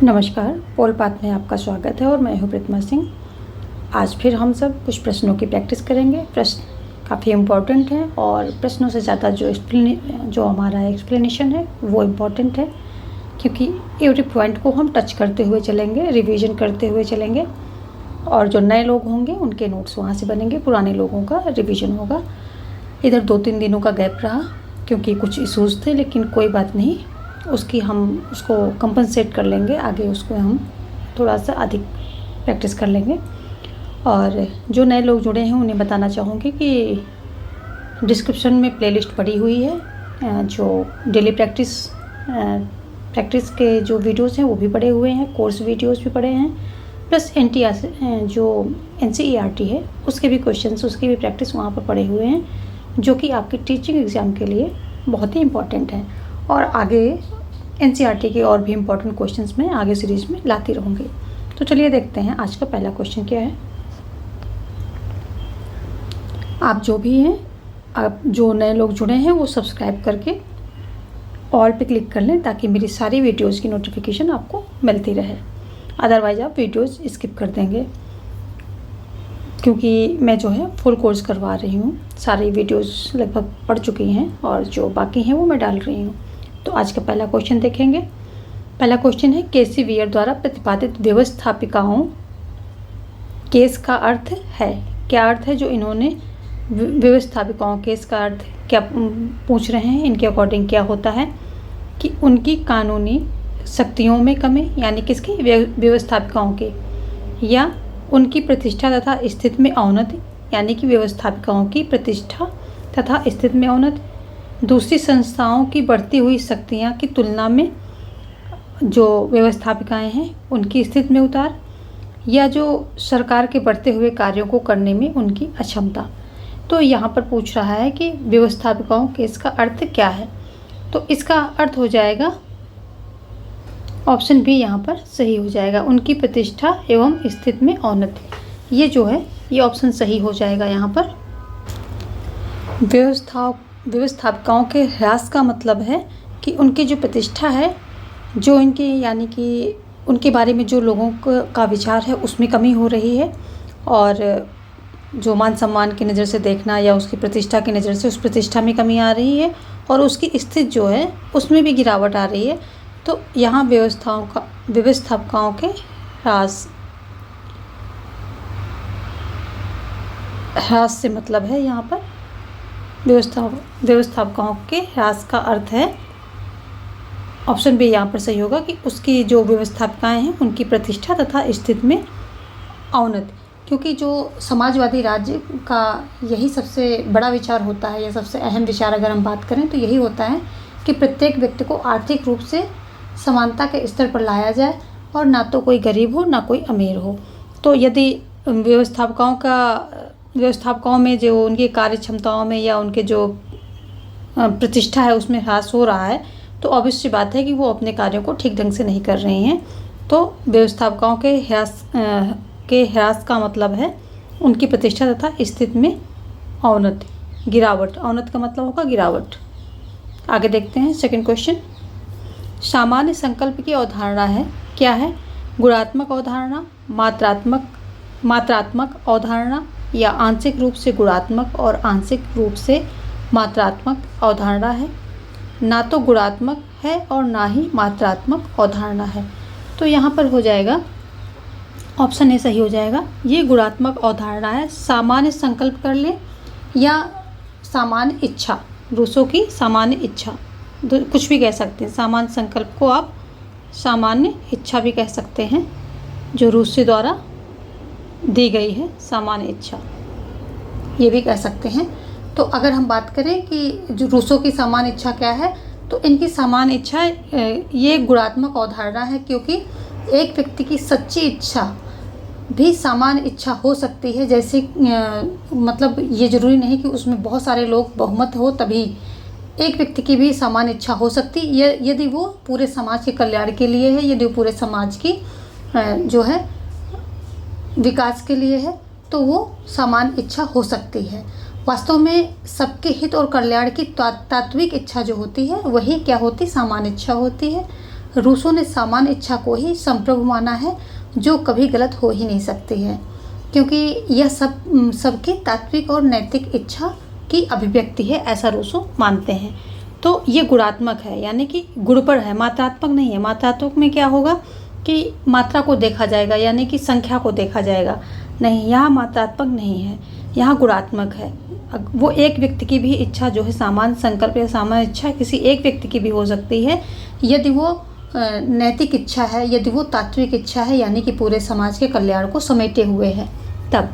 नमस्कार, पोल पाथ में आपका स्वागत है और मैं हूँ प्रतिमा सिंह। आज फिर हम सब कुछ प्रश्नों की प्रैक्टिस करेंगे। प्रश्न काफ़ी इम्पोर्टेंट हैं और प्रश्नों से ज़्यादा जो हमारा एक्सप्लेनेशन है वो इम्पोर्टेंट है, क्योंकि एवरी पॉइंट को हम टच करते हुए चलेंगे, रिवीजन करते हुए चलेंगे और जो नए लोग होंगे उनके नोट्स वहाँ से बनेंगे, पुराने लोगों का रिविज़न होगा। इधर 2-3 दिनों का गैप रहा क्योंकि कुछ इशूज़ थे, लेकिन कोई बात नहीं, उसको कंपनसेट कर लेंगे। आगे उसको हम थोड़ा सा अधिक प्रैक्टिस कर लेंगे। और जो नए लोग जुड़े हैं उन्हें बताना चाहूँगी कि डिस्क्रिप्शन में प्लेलिस्ट पड़ी हुई है, जो डेली प्रैक्टिस के जो वीडियोस हैं वो भी पड़े हुए हैं, कोर्स वीडियोस भी पड़े हैं, प्लस जो NCERT है उसके भी क्वेश्चंस, उसकी भी प्रैक्टिस वहाँ पर पड़े हुए हैं, जो कि आपकी टीचिंग एग्ज़ाम के लिए बहुत ही इम्पोर्टेंट है। और आगे NCERT के और भी इम्पोर्टेंट क्वेश्चंस मैं आगे सीरीज़ में लाती रहूँगी। तो चलिए देखते हैं आज का पहला क्वेश्चन क्या है। आप जो भी हैं, आप जो नए लोग जुड़े हैं वो सब्सक्राइब करके ऑल पे क्लिक कर लें ताकि मेरी सारी वीडियोज़ की नोटिफिकेशन आपको मिलती रहे। अदरवाइज़ आप वीडियोज़ स्किप कर देंगे, क्योंकि मैं जो है फुल कोर्स करवा रही हूँ। सारी वीडियोज़ लगभग पढ़ चुकी हैं और जो बाकी हैं वो मैं डाल रही हूँ। तो आज का पहला क्वेश्चन देखेंगे। पहला क्वेश्चन है, केसी वियर द्वारा प्रतिपादित व्यवस्थापिकाओं केस का अर्थ है। क्या अर्थ है जो इन्होंने व्यवस्थापिकाओं केस का अर्थ क्या पूछ रहे हैं, इनके अकॉर्डिंग क्या होता है कि उनकी कानूनी शक्तियों में कमी, यानी किसकी, व्यवस्थापिकाओं के, या उनकी प्रतिष्ठा तथा स्थिति में अवनति, यानी कि व्यवस्थापिकाओं की प्रतिष्ठा तथा स्थिति में अवनति, दूसरी संस्थाओं की बढ़ती हुई शक्तियाँ की तुलना में जो व्यवस्थापिकाएं हैं उनकी स्थिति में उतार, या जो सरकार के बढ़ते हुए कार्यों को करने में उनकी अक्षमता। तो यहाँ पर पूछ रहा है कि व्यवस्थापिकाओं के इसका अर्थ क्या है। तो इसका अर्थ हो जाएगा ऑप्शन बी, यहाँ पर सही हो जाएगा, उनकी प्रतिष्ठा एवं स्थिति में अवनति। ये जो है ये ऑप्शन सही हो जाएगा। यहाँ पर व्यवस्थापिकाओं के ह्रास का मतलब है कि उनकी जो प्रतिष्ठा है, जो इनकी, यानी कि उनके बारे में जो लोगों का विचार है उसमें कमी हो रही है, और जो मान सम्मान की नज़र से देखना या उसकी प्रतिष्ठा की नज़र से उस प्रतिष्ठा में कमी आ रही है, और उसकी स्थिति जो है उसमें भी गिरावट आ रही है। तो यहाँ व्यवस्थापिकाओं के ह्रास से मतलब है, यहाँ पर व्यवस्थापिकाओं के ह्रास का अर्थ है, ऑप्शन बी यहाँ पर सही होगा, कि उसकी जो व्यवस्थापिकाएं हैं उनकी प्रतिष्ठा तथा स्थिति में अवनति। क्योंकि जो समाजवादी राज्य का यही सबसे बड़ा विचार होता है, या सबसे अहम विचार अगर हम बात करें तो यही होता है कि प्रत्येक व्यक्ति को आर्थिक रूप से समानता के स्तर पर लाया जाए, और ना तो कोई गरीब हो ना कोई अमीर हो। तो यदि व्यवस्थापिकाओं में जो उनकी कार्य क्षमताओं में या उनके जो प्रतिष्ठा है उसमें ह्रास हो रहा है, तो ऑब्वियस सी बात है कि वो अपने कार्यों को ठीक ढंग से नहीं कर रहे हैं। तो व्यवस्थापिकाओं के ह्रास का मतलब है उनकी प्रतिष्ठा तथा स्थिति में अवनति, गिरावट। अवनति का मतलब होगा गिरावट। आगे देखते हैं सेकंड क्वेश्चन। सामान्य संकल्प की अवधारणा है, क्या है, गुणात्मक अवधारणा, मात्रात्मक अवधारणा, या आंशिक रूप से गुणात्मक और आंशिक रूप से मात्रात्मक अवधारणा है। ना तो गुणात्मक है और ना ही मात्रात्मक अवधारणा है। तो यहाँ पर हो जाएगा ऑप्शन ए सही हो जाएगा। ये गुणात्मक अवधारणा है। सामान्य संकल्प कर ले या सामान्य इच्छा, रूसो की सामान्य इच्छा, कुछ भी कह सकते हैं। सामान्य संकल्प को आप सामान्य इच्छा भी कह सकते हैं, जो रूसी द्वारा दी गई है, सामान्य इच्छा, ये भी कह सकते हैं। तो अगर हम बात करें कि जो रूसो की सामान्य इच्छा क्या है, तो इनकी सामान्य इच्छा ये गुणात्मक अवधारणा है, क्योंकि एक व्यक्ति की सच्ची इच्छा भी सामान्य इच्छा हो सकती है। जैसे मतलब ये ज़रूरी नहीं कि उसमें बहुत सारे लोग बहुमत हो तभी एक व्यक्ति की भी सामान्य इच्छा हो सकती है, यदि वो पूरे समाज के कल्याण के लिए है, यदि वो पूरे समाज की जो है विकास के लिए है, तो वो सामान्य इच्छा हो सकती है। वास्तव में सबके हित और कल्याण की तात्विक इच्छा जो होती है वही क्या होती, सामान्य इच्छा होती है। रूसों ने सामान्य इच्छा को ही संप्रभु माना है, जो कभी गलत हो ही नहीं सकती है, क्योंकि यह सबकी तात्विक और नैतिक इच्छा की अभिव्यक्ति है, ऐसा रूसो मानते हैं। तो ये गुणात्मक है, यानी कि गुण पर है, मात्रात्मक नहीं है। मात्रात्मक में क्या होगा कि मात्रा को देखा जाएगा, यानी कि संख्या को देखा जाएगा। नहीं, यहाँ मात्रात्मक नहीं है, यहाँ गुणात्मक है। वो एक व्यक्ति की भी इच्छा जो है, सामान्य संकल्प या सामान्य इच्छा किसी एक व्यक्ति की भी हो सकती है, यदि वो नैतिक इच्छा है, यदि वो तात्विक इच्छा है, यानी कि पूरे समाज के कल्याण को समेटे हुए है तब।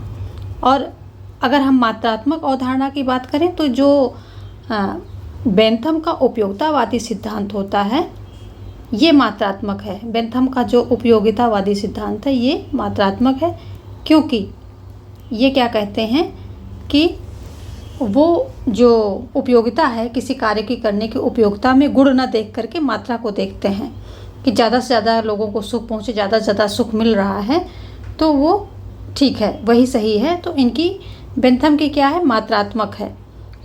और अगर हम मात्रात्मक अवधारणा की बात करें तो जो बेंथम का उपयोगितावादी सिद्धांत होता है, ये मात्रात्मक है। बेंथम का जो उपयोगितावादी सिद्धांत है ये मात्रात्मक है, क्योंकि ये क्या कहते हैं कि वो जो उपयोगिता है, किसी कार्य की करने की उपयोगिता में गुण न देख करके मात्रा को देखते हैं कि ज़्यादा से ज़्यादा लोगों को सुख पहुँचे, ज़्यादा से ज़्यादा सुख मिल रहा है तो वो ठीक है, वही सही है। तो इनकी बेंथम की क्या है, मात्रात्मक है।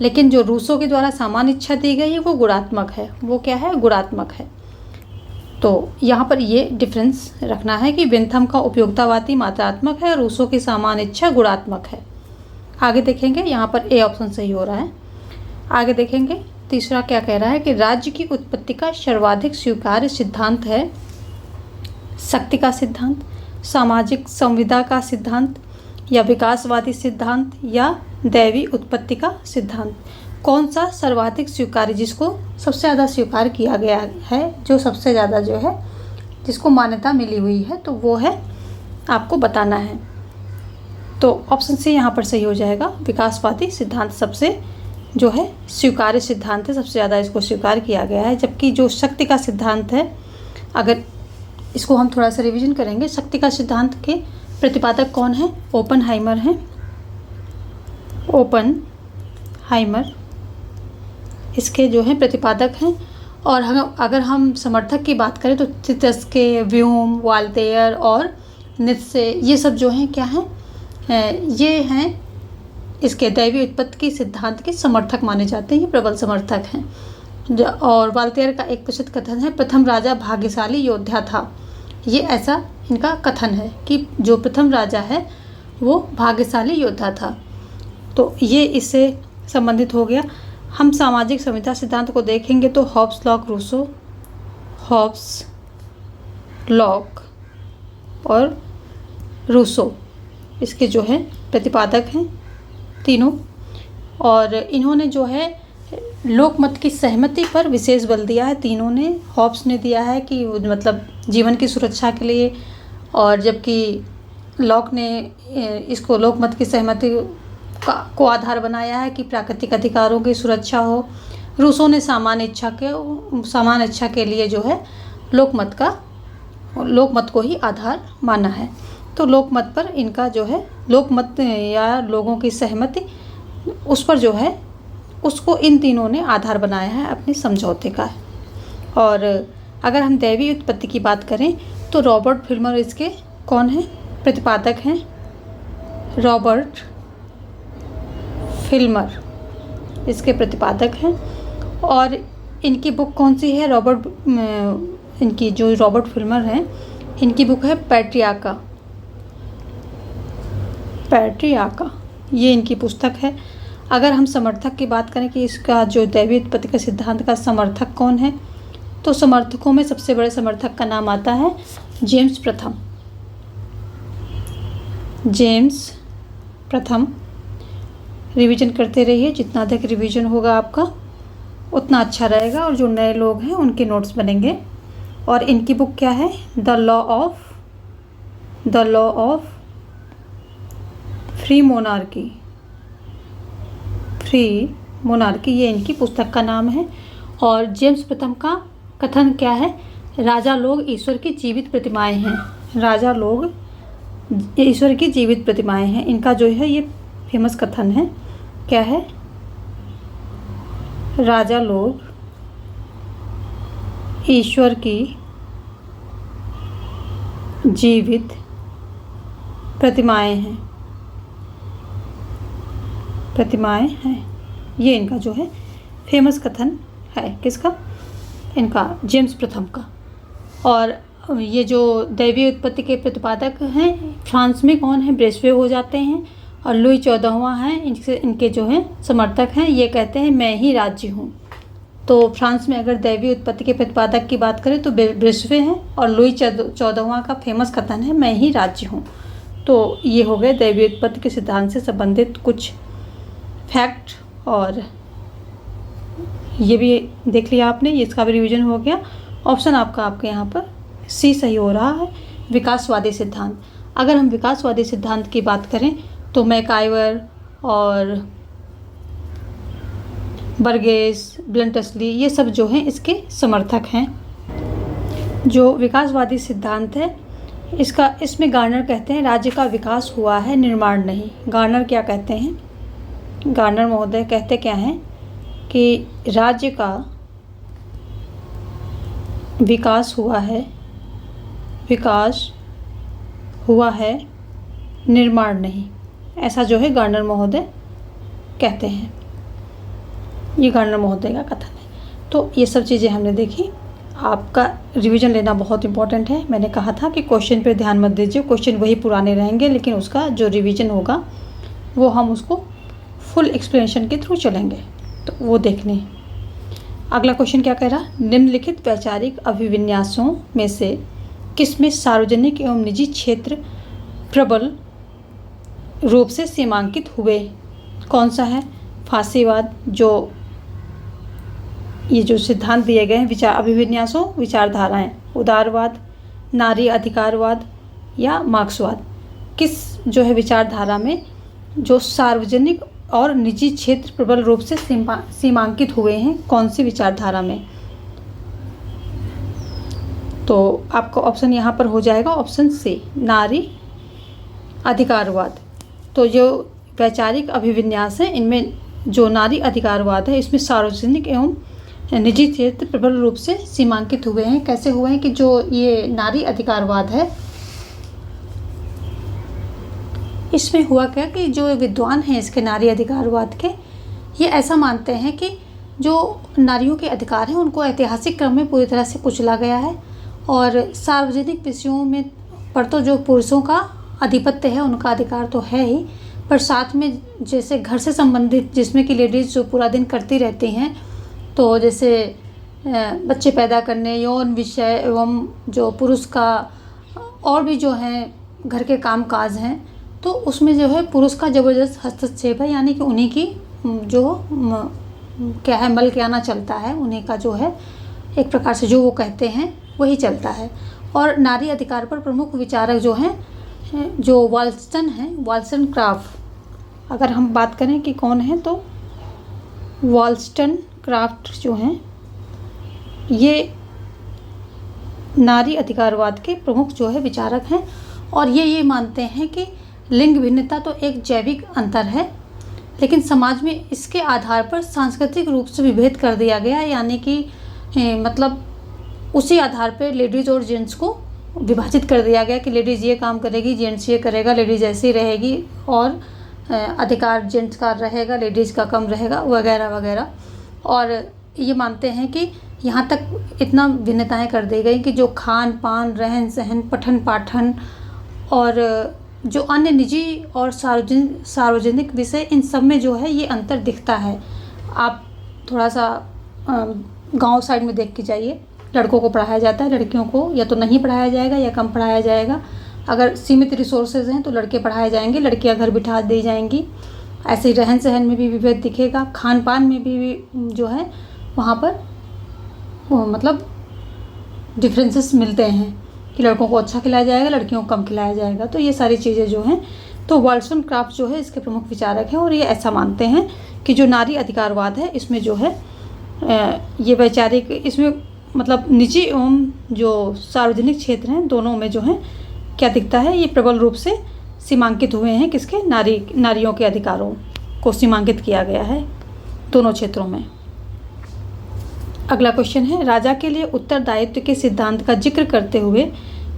लेकिन जो रूसो के द्वारा सामान्य इच्छा दी गई है वो गुणात्मक है। वो क्या है, गुणात्मक है। तो यहाँ पर ये डिफरेंस रखना है कि बेंथम का उपयोगितावादी मात्रात्मक है, रूसो की सामान्य इच्छा गुणात्मक है। आगे देखेंगे, यहाँ पर ए ऑप्शन सही हो रहा है। आगे देखेंगे तीसरा क्या कह रहा है कि राज्य की उत्पत्ति का सर्वाधिक स्वीकार्य सिद्धांत है शक्ति का सिद्धांत, सामाजिक संविदा का सिद्धांत, या विकासवादी सिद्धांत, या दैवी उत्पत्ति का सिद्धांत। कौन सा सर्वाधिक स्वीकार्य, जिसको सबसे ज़्यादा स्वीकार किया गया है, जो सबसे ज़्यादा जो है जिसको मान्यता मिली हुई है, तो वो है आपको बताना है। तो ऑप्शन सी यहाँ पर सही हो जाएगा। विकासवादी सिद्धांत सबसे जो है स्वीकार्य सिद्धांत है, सबसे ज़्यादा इसको स्वीकार किया गया है। जबकि जो शक्ति का सिद्धांत है, अगर इसको हम थोड़ा सा रिवीजन करेंगे, शक्ति का सिद्धांत के प्रतिपादक कौन है, ओपनहाइमर हैं। ओपनहाइमर इसके जो है प्रतिपादक हैं। और अगर हम समर्थक की बात करें तो तितस्के, व्यूम, वाल्तेयर और नीत्शे, ये सब जो हैं क्या हैं, ये हैं इसके दैवी उत्पत्ति के सिद्धांत के समर्थक माने जाते हैं, ये प्रबल समर्थक हैं। और वाल्तेयर का एक प्रसिद्ध कथन है, प्रथम राजा भाग्यशाली योद्धा था। ये ऐसा इनका कथन है कि जो प्रथम राजा है वो भाग्यशाली योद्धा था। तो ये इससे संबंधित हो गया। हम सामाजिक संविदा सिद्धांत को देखेंगे तो Hobbes, Locke, Rousseau, Hobbes, Locke और रूसो इसके जो है प्रतिपादक हैं तीनों। और इन्होंने जो है लोकमत की सहमति पर विशेष बल दिया है तीनों ने। हॉब्स ने दिया है कि मतलब जीवन की सुरक्षा के लिए, और जबकि लॉक ने इसको लोकमत की सहमति को आधार बनाया है कि प्राकृतिक अधिकारों की सुरक्षा हो। रूसो ने सामान्य इच्छा के लिए जो है लोकमत को ही आधार माना है। तो लोकमत पर इनका जो है, लोकमत या लोगों की सहमति, उस पर जो है उसको इन तीनों ने आधार बनाया है अपने समझौते का। और अगर हम दैवी उत्पत्ति की बात करें तो रॉबर्ट फिल्मर इसके कौन है, प्रतिपादक हैं। रॉबर्ट फिल्मर इसके प्रतिपादक हैं। और इनकी बुक कौन सी है, इनकी जो रॉबर्ट फिल्मर हैं, इनकी बुक है पैट्रियार्का, ये इनकी पुस्तक है। अगर हम समर्थक की बात करें कि इसका जो दैवी उत्पत्ति का सिद्धांत का समर्थक कौन है, तो समर्थकों में सबसे बड़े समर्थक का नाम आता है जेम्स प्रथम। रिवीजन करते रहिए, जितना अधिक रिवीजन होगा आपका उतना अच्छा रहेगा, और जो नए लोग हैं उनके नोट्स बनेंगे। और इनकी बुक क्या है, the law of free monarchy, ये इनकी पुस्तक का नाम है। और जेम्स प्रथम का कथन क्या है, राजा लोग ईश्वर की जीवित प्रतिमाएं हैं। राजा लोग ईश्वर की जीवित प्रतिमाएं हैं, इनका जो है ये फेमस कथन है। क्या है, राजा लोग ईश्वर की जीवित प्रतिमाएं हैं। ये इनका जो है फेमस कथन है, किसका, इनका जेम्स प्रथम का। और ये जो दैवीय उत्पत्ति के प्रतिपादक हैं फ्रांस में कौन है, ब्रेस्वे हो जाते हैं। और लुई 14वां हैं, इनके जो हैं समर्थक हैं, ये कहते हैं मैं ही राज्य हूँ। तो फ्रांस में अगर दैवीय उत्पत्ति के प्रतिपादक की बात करें तो ब्रेस्वे हैं, और लुई 14वां का फेमस कथन है मैं ही राज्य हूँ। तो ये हो गए दैवीय उत्पत्ति के सिद्धांत से संबंधित कुछ फैक्ट, और ये भी देख लिया आपने, इसका भी रिवीजन हो गया। ऑप्शन आपके यहाँ पर सी सही हो रहा है, विकासवादी सिद्धांत। अगर हम विकासवादी सिद्धांत की बात करें तो मैकाइवर और बर्गेस, ब्लंटसली, ये सब जो हैं इसके समर्थक हैं। जो विकासवादी सिद्धांत है इसमें गार्नर कहते हैं राज्य का विकास हुआ है, निर्माण नहीं। गार्नर क्या कहते हैं, गार्नर महोदय कहते क्या हैं कि राज्य का विकास हुआ है, निर्माण नहीं। ऐसा जो है गार्नर महोदय कहते हैं, ये गार्नर महोदय का कथन है। तो ये सब चीज़ें हमने देखी। आपका रिवीजन लेना बहुत इंपॉर्टेंट है। मैंने कहा था कि क्वेश्चन पर ध्यान मत दीजिए, क्वेश्चन वही पुराने रहेंगे, लेकिन उसका जो रिवीजन होगा वो हम उसको फुल एक्सप्लेनेशन के थ्रू चलेंगे, तो वो देखने। अगला क्वेश्चन क्या कह रहा, निम्नलिखित वैचारिक अभिविन्यासों में से किसमें सार्वजनिक एवं निजी क्षेत्र प्रबल रूप से सीमांकित हुए? कौन सा है? फासीवाद, जो ये जो सिद्धांत दिए गए हैं विचार अभिविन्यासों, विचारधाराएं, उदारवाद, नारी अधिकारवाद या मार्क्सवाद, किस जो है विचारधारा में जो सार्वजनिक और निजी क्षेत्र प्रबल रूप से सीमांकित हुए हैं, कौन सी विचारधारा में? तो आपका ऑप्शन यहाँ पर हो जाएगा ऑप्शन सी, नारी अधिकारवाद। तो जो वैचारिक अभिविन्यास है इनमें जो नारी अधिकारवाद है इसमें सार्वजनिक एवं निजी क्षेत्र प्रबल रूप से सीमांकित हुए हैं। कैसे हुए हैं कि जो ये नारी अधिकारवाद है इसमें हुआ क्या कि जो विद्वान हैं इसके नारी अधिकारवाद के, ये ऐसा मानते हैं कि जो नारियों के अधिकार हैं उनको ऐतिहासिक क्रम में पूरी तरह से कुचला गया है, और सार्वजनिक विषयों में पर तो जो पुरुषों का आधिपत्य है उनका अधिकार तो है ही, पर साथ में जैसे घर से संबंधित जिसमें कि लेडीज़ जो पूरा दिन करती रहती हैं, तो जैसे बच्चे पैदा करने, यौन विषय एवं जो पुरुष का और भी जो हैं घर के काम काज हैं, तो उसमें जो है पुरुष का ज़बरदस्त हस्तक्षेप है, यानी कि उन्हीं की जो क्या है मल क्या ना चलता है, उन्हीं का जो है एक प्रकार से जो वो कहते हैं वही चलता है। और नारी अधिकार पर प्रमुख विचारक जो हैं जो वॉलस्टनक्राफ्ट, अगर हम बात करें कि कौन है तो वॉलस्टनक्राफ्ट जो हैं ये नारी अधिकारवाद के प्रमुख जो है विचारक हैं, और ये मानते हैं कि लिंग भिन्नता तो एक जैविक अंतर है, लेकिन समाज में इसके आधार पर सांस्कृतिक रूप से विभेद कर दिया गया है, यानी कि मतलब उसी आधार पर लेडीज़ और जेंट्स को विभाजित कर दिया गया कि लेडीज़ ये काम करेगी, जेंट्स ये करेगा, लेडीज़ ऐसी रहेगी, और अधिकार जेंट्स का रहेगा, लेडीज़ का कम रहेगा, वगैरह वगैरह। और ये मानते हैं कि यहाँ तक इतना भिन्नताएं कर दी गई कि जो खान पान, रहन सहन, पठन पाठन और जो अन्य निजी और सार्वजनिक विषय, इन सब में जो है ये अंतर दिखता है। आप थोड़ा सा गांव साइड में देख के जाइए, लड़कों को पढ़ाया जाता है, लड़कियों को या तो नहीं पढ़ाया जाएगा या कम पढ़ाया जाएगा। अगर सीमित रिसोर्सेज हैं तो लड़के पढ़ाए जाएंगे, लड़कियां घर बिठा दी जाएंगी। ऐसे ही रहन सहन में भी विभेद दिखेगा, खान पान में भी जो है वहाँ पर मतलब डिफरेंसेस मिलते हैं कि लड़कों को अच्छा खिलाया जाएगा, लड़कियों को कम खिलाया जाएगा। तो ये सारी चीज़ें जो हैं, तो वॉलस्टनक्राफ्ट जो है इसके प्रमुख विचारक हैं, और ये ऐसा मानते हैं कि जो नारी अधिकारवाद है इसमें जो है ये वैचारिक, इसमें मतलब निजी एवं जो सार्वजनिक क्षेत्र हैं दोनों में जो है क्या दिखता है, ये प्रबल रूप से सीमांकित हुए हैं। किसके? नारियों के अधिकारों को सीमांकित किया गया है दोनों क्षेत्रों में। अगला क्वेश्चन है, राजा के लिए उत्तरदायित्व के सिद्धांत का जिक्र करते हुए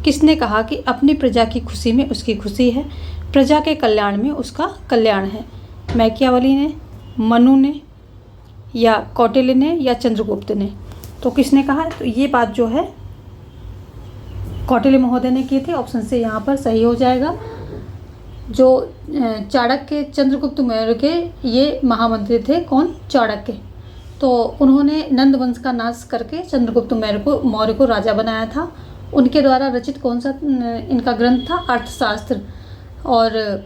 किसने कहा कि अपनी प्रजा की खुशी में उसकी खुशी है, प्रजा के कल्याण में उसका कल्याण है? मैकियावली ने, मनु ने, या कौटिल्य ने, या चंद्रगुप्त ने? तो किसने कहा? तो ये बात जो है कौटिल्य महोदय ने की थी। ऑप्शन सी यहाँ पर सही हो जाएगा। जो चाणक्य चंद्रगुप्त मौर्य के ये महामंत्री थे, कौन? चाणक्य। तो उन्होंने नंद वंश का नाश करके चंद्रगुप्त मौर्य को राजा बनाया था। उनके द्वारा रचित कौन सा इनका ग्रंथ था? अर्थशास्त्र। और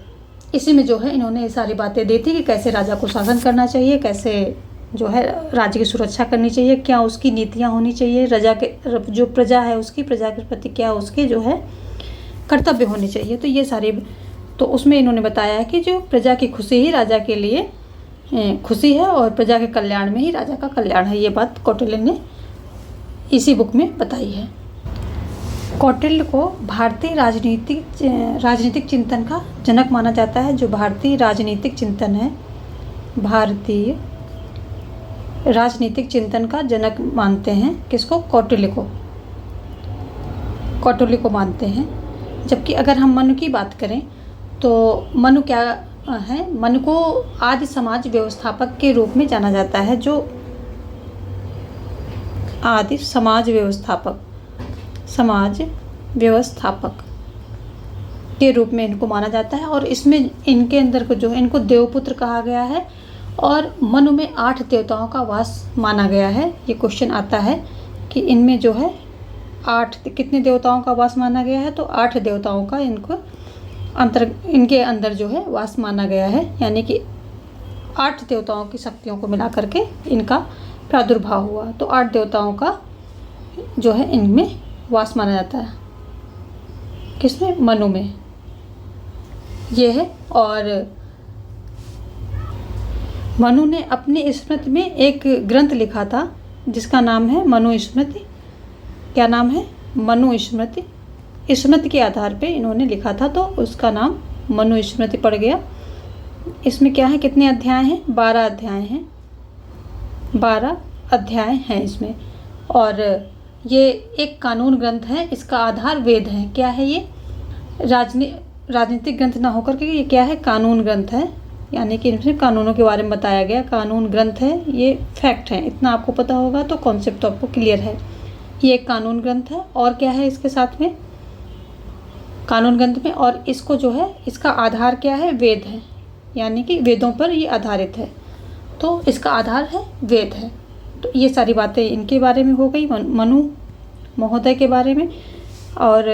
इसी में जो है इन्होंने ये सारी बातें दी थी कि कैसे राजा को शासन करना चाहिए, कैसे जो है राज्य की सुरक्षा करनी चाहिए, क्या उसकी नीतियाँ होनी चाहिए, राजा के जो प्रजा है उसकी, प्रजा के प्रति क्या उसके जो है कर्तव्य होने चाहिए। तो ये सारे, तो उसमें इन्होंने बताया है कि जो प्रजा की खुशी ही राजा के लिए खुशी है और प्रजा के कल्याण में ही राजा का कल्याण है। ये बात कौटिल्य ने इसी बुक में बताई है। कौटिल्य को भारतीय राजनीतिक चिंतन का जनक माना जाता है। जो भारतीय राजनीतिक चिंतन है, भारतीय राजनीतिक चिंतन का जनक मानते हैं किसको? कौटिल्य को। कौटिल्य को मानते हैं। जबकि अगर हम मनु की बात करें तो मनु क्या है? मनु को आदि समाज व्यवस्थापक के रूप में जाना जाता है। जो आदि समाज व्यवस्थापक के रूप में इनको माना जाता है। और इसमें इनके अंदर को जो है इनको देवपुत्र कहा गया है। और मनु में 8 देवताओं का वास माना गया है। ये क्वेश्चन आता है कि इनमें जो है 8 कितने देवताओं का वास माना गया है? तो 8 देवताओं का इनके अंदर जो है वास माना गया है। यानी कि 8 देवताओं की शक्तियों को मिला करके इनका प्रादुर्भाव हुआ। तो 8 देवताओं का जो है इनमें वास माना जाता है। किसमें? मनु में। ये है। और मनु ने अपनी स्मृति में एक ग्रंथ लिखा था जिसका नाम है मनुस्मृति। क्या नाम है? मनुस्मृति। स्मृति के आधार पे इन्होंने लिखा था तो उसका नाम मनुस्मृति पड़ गया। इसमें क्या है? कितने अध्याय हैं? 12 अध्याय हैं। 12 अध्याय हैं इसमें। और ये एक कानून ग्रंथ है। इसका आधार वेद है। क्या है ये? राजनीतिक ग्रंथ ना होकर के ये क्या है? कानून ग्रंथ है। यानी कि इनमें कानूनों के बारे में बताया गया कानून ग्रंथ है। ये फैक्ट है। इतना आपको पता होगा तो कॉन्सेप्ट आपको क्लियर है। ये एक कानून ग्रंथ है। और क्या है इसके साथ में? कानून ग्रंथ में। और इसको जो है इसका आधार क्या है? वेद है। यानी कि वेदों पर ये आधारित है। तो इसका आधार है वेद है। तो ये सारी बातें इनके बारे में हो गई, मनु महोदय के बारे में। और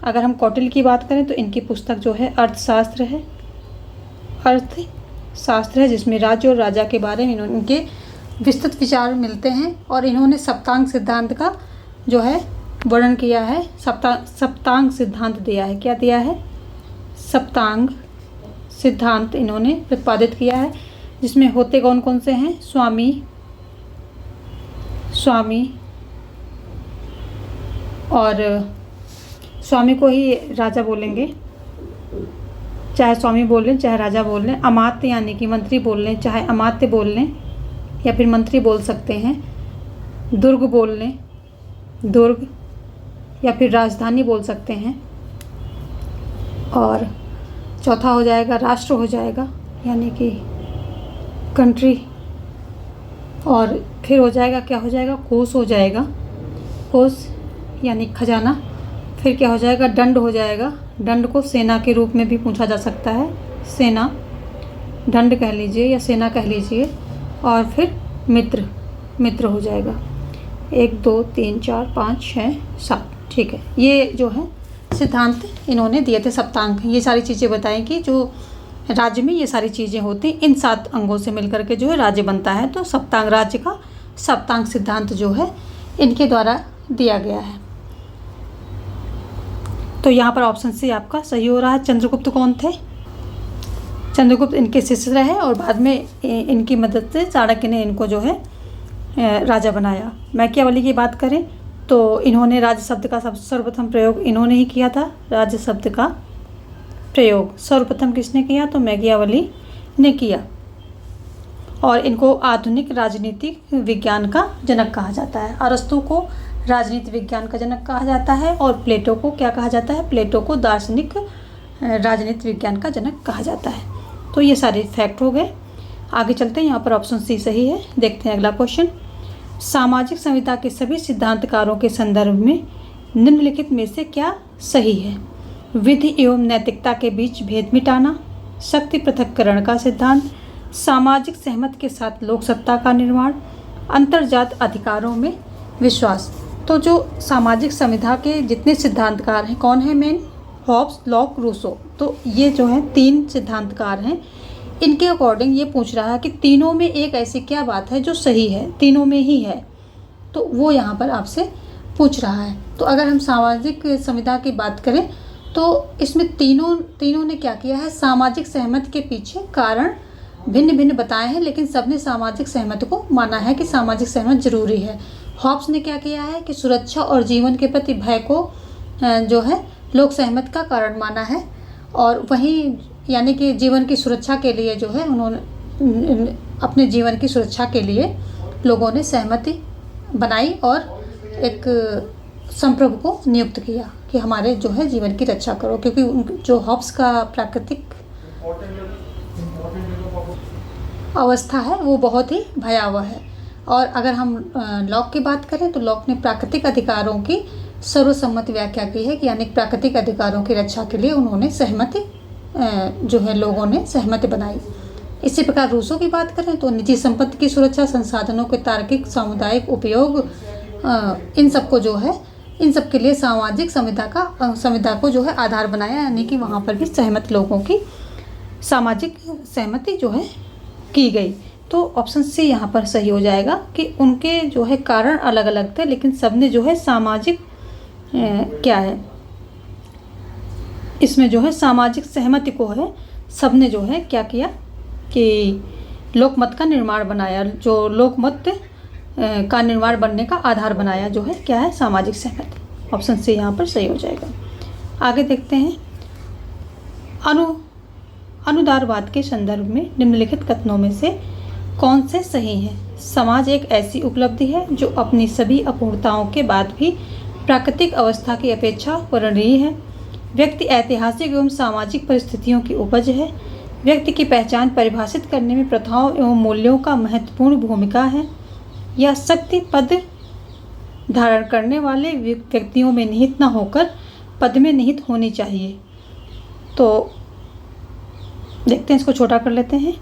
अगर हम कौटिल्य की बात करें तो इनकी पुस्तक जो है अर्थशास्त्र है। अर्थशास्त्र है जिसमें राज्य और राजा के बारे में इनके विस्तृत विचार मिलते हैं। और इन्होंने सप्तांग सिद्धांत का जो है वर्णन किया है। सप्तांग सिद्धांत दिया है। क्या दिया है? सप्तांग सिद्धांत इन्होंने प्रतिपादित किया है। जिसमें होते कौन कौन से हैं? स्वामी और स्वामी को ही राजा बोलेंगे, चाहे स्वामी बोल लें चाहे राजा बोल लें। अमात्य यानी कि मंत्री बोल लें, चाहे अमात्य बोल लें या फिर मंत्री बोल सकते हैं। दुर्ग बोल लें, दुर्ग, या फिर राजधानी बोल सकते हैं। और चौथा हो जाएगा राष्ट्र हो जाएगा, यानी कि कंट्री। और फिर हो जाएगा, क्या हो जाएगा? कोष हो जाएगा, कोष यानी खजाना। फिर क्या हो जाएगा? दंड हो जाएगा। दंड को सेना के रूप में भी पूछा जा सकता है। सेना, दंड कह लीजिए या सेना कह लीजिए। और फिर मित्र हो जाएगा। 1 2 3 4 5 6 7। ठीक है। ये जो है सिद्धांत इन्होंने दिए थे सप्तांग। ये सारी चीज़ें बताई कि जो राज्य में ये सारी चीज़ें होती, इन 7 अंगों से मिलकर के जो है राज्य बनता है। तो सप्तांग राज्य का सप्तांग सिद्धांत जो है इनके द्वारा दिया गया है। तो यहाँ पर ऑप्शन सी आपका सही हो रहा है। चंद्रगुप्त कौन थे? चंद्रगुप्त इनके शिष्य रहे और बाद में इनकी मदद से चाणक्य ने इनको जो है राजा बनाया। मैकियावेली की बात करें तो इन्होंने राज्य शब्द का सर्वप्रथम प्रयोग इन्होंने ही किया था। राज्य शब्द का प्रयोग सर्वप्रथम किसने किया? तो मैकियावेली ने किया। और इनको आधुनिक राजनीतिक विज्ञान का जनक कहा जाता है। अरस्तु को राजनीति विज्ञान का जनक कहा जाता है और प्लेटो को क्या कहा जाता है? प्लेटो को दार्शनिक राजनीति विज्ञान का जनक कहा जाता है। तो ये सारे फैक्ट हो गए। आगे चलते हैं। यहाँ पर ऑप्शन सी सही है। देखते हैं अगला क्वेश्चन। सामाजिक संहिता के सभी सिद्धांतकारों के संदर्भ में निम्नलिखित में से क्या सही है? विधि एवं नैतिकता के बीच भेद मिटाना, शक्ति पृथक्करण का सिद्धांत, सामाजिक सहमति के साथ लोक सत्ता का निर्माण, अंतर्जात अधिकारों में विश्वास। तो जो सामाजिक संविधा के जितने सिद्धांतकार हैं, कौन है मेन? Hobbs, Locke, Rousseau. तो ये जो है 3 सिद्धांतकार हैं। इनके अकॉर्डिंग ये पूछ रहा है कि तीनों में एक ऐसी क्या बात है जो सही है, तीनों में ही है, तो वो यहाँ पर आपसे पूछ रहा है। तो अगर हम सामाजिक संविधा की बात करें तो इसमें तीनों ने क्या किया है? सामाजिक सहमति के पीछे कारण भिन्न भिन्न बताए हैं, लेकिन सबने सामाजिक सहमति को माना है कि सामाजिक सहमति जरूरी है। हॉब्स ने क्या किया है कि सुरक्षा और जीवन के प्रति भय को जो है लोक सहमति का कारण माना है, और वहीं यानी कि जीवन की सुरक्षा के लिए जो है उन्होंने अपने जीवन की सुरक्षा के लिए लोगों ने सहमति बनाई और एक संप्रभु को नियुक्त किया कि हमारे जो है जीवन की रक्षा करो, क्योंकि जो हॉब्स का प्राकृतिक अवस्था है वो बहुत ही भयावह है। और अगर हम लॉक की बात करें तो लॉक ने प्राकृतिक अधिकारों की सर्वसम्मत व्याख्या की है कि यानी प्राकृतिक अधिकारों की रक्षा के लिए उन्होंने सहमति जो है लोगों ने सहमति बनाई। इसी प्रकार रूसो की बात करें तो निजी संपत्ति की सुरक्षा, संसाधनों के तार्किक सामुदायिक उपयोग, इन सबको जो है इन सब के लिए सामाजिक संविधा को जो है आधार बनाया, यानी कि वहाँ पर भी सहमत लोगों की सामाजिक सहमति जो है की गई। तो ऑप्शन सी यहाँ पर सही हो जाएगा कि उनके जो है कारण अलग अलग थे, लेकिन सबने जो है सामाजिक क्या है इसमें जो है सामाजिक सहमति को है सबने जो है क्या किया कि लोकमत का निर्माण बनाया, जो लोकमत का निर्माण बनने का आधार बनाया जो है क्या है? सामाजिक सहमति। ऑप्शन सी यहाँ पर सही हो जाएगा। आगे देखते हैं, अनुदारवाद के संदर्भ में निम्नलिखित कथनों में से कौन से सही हैं? समाज एक ऐसी उपलब्धि है जो अपनी सभी अपूर्णताओं के बाद भी प्राकृतिक अवस्था की अपेक्षा वर्णनीय है। व्यक्ति ऐतिहासिक एवं सामाजिक परिस्थितियों की उपज है। व्यक्ति की पहचान परिभाषित करने में प्रथाओं एवं मूल्यों का महत्वपूर्ण भूमिका है। यह शक्ति पद धारण करने वाले व्यक्तियों में निहित न होकर पद में निहित होनी चाहिए। तो देखते हैं, इसको छोटा कर लेते हैं।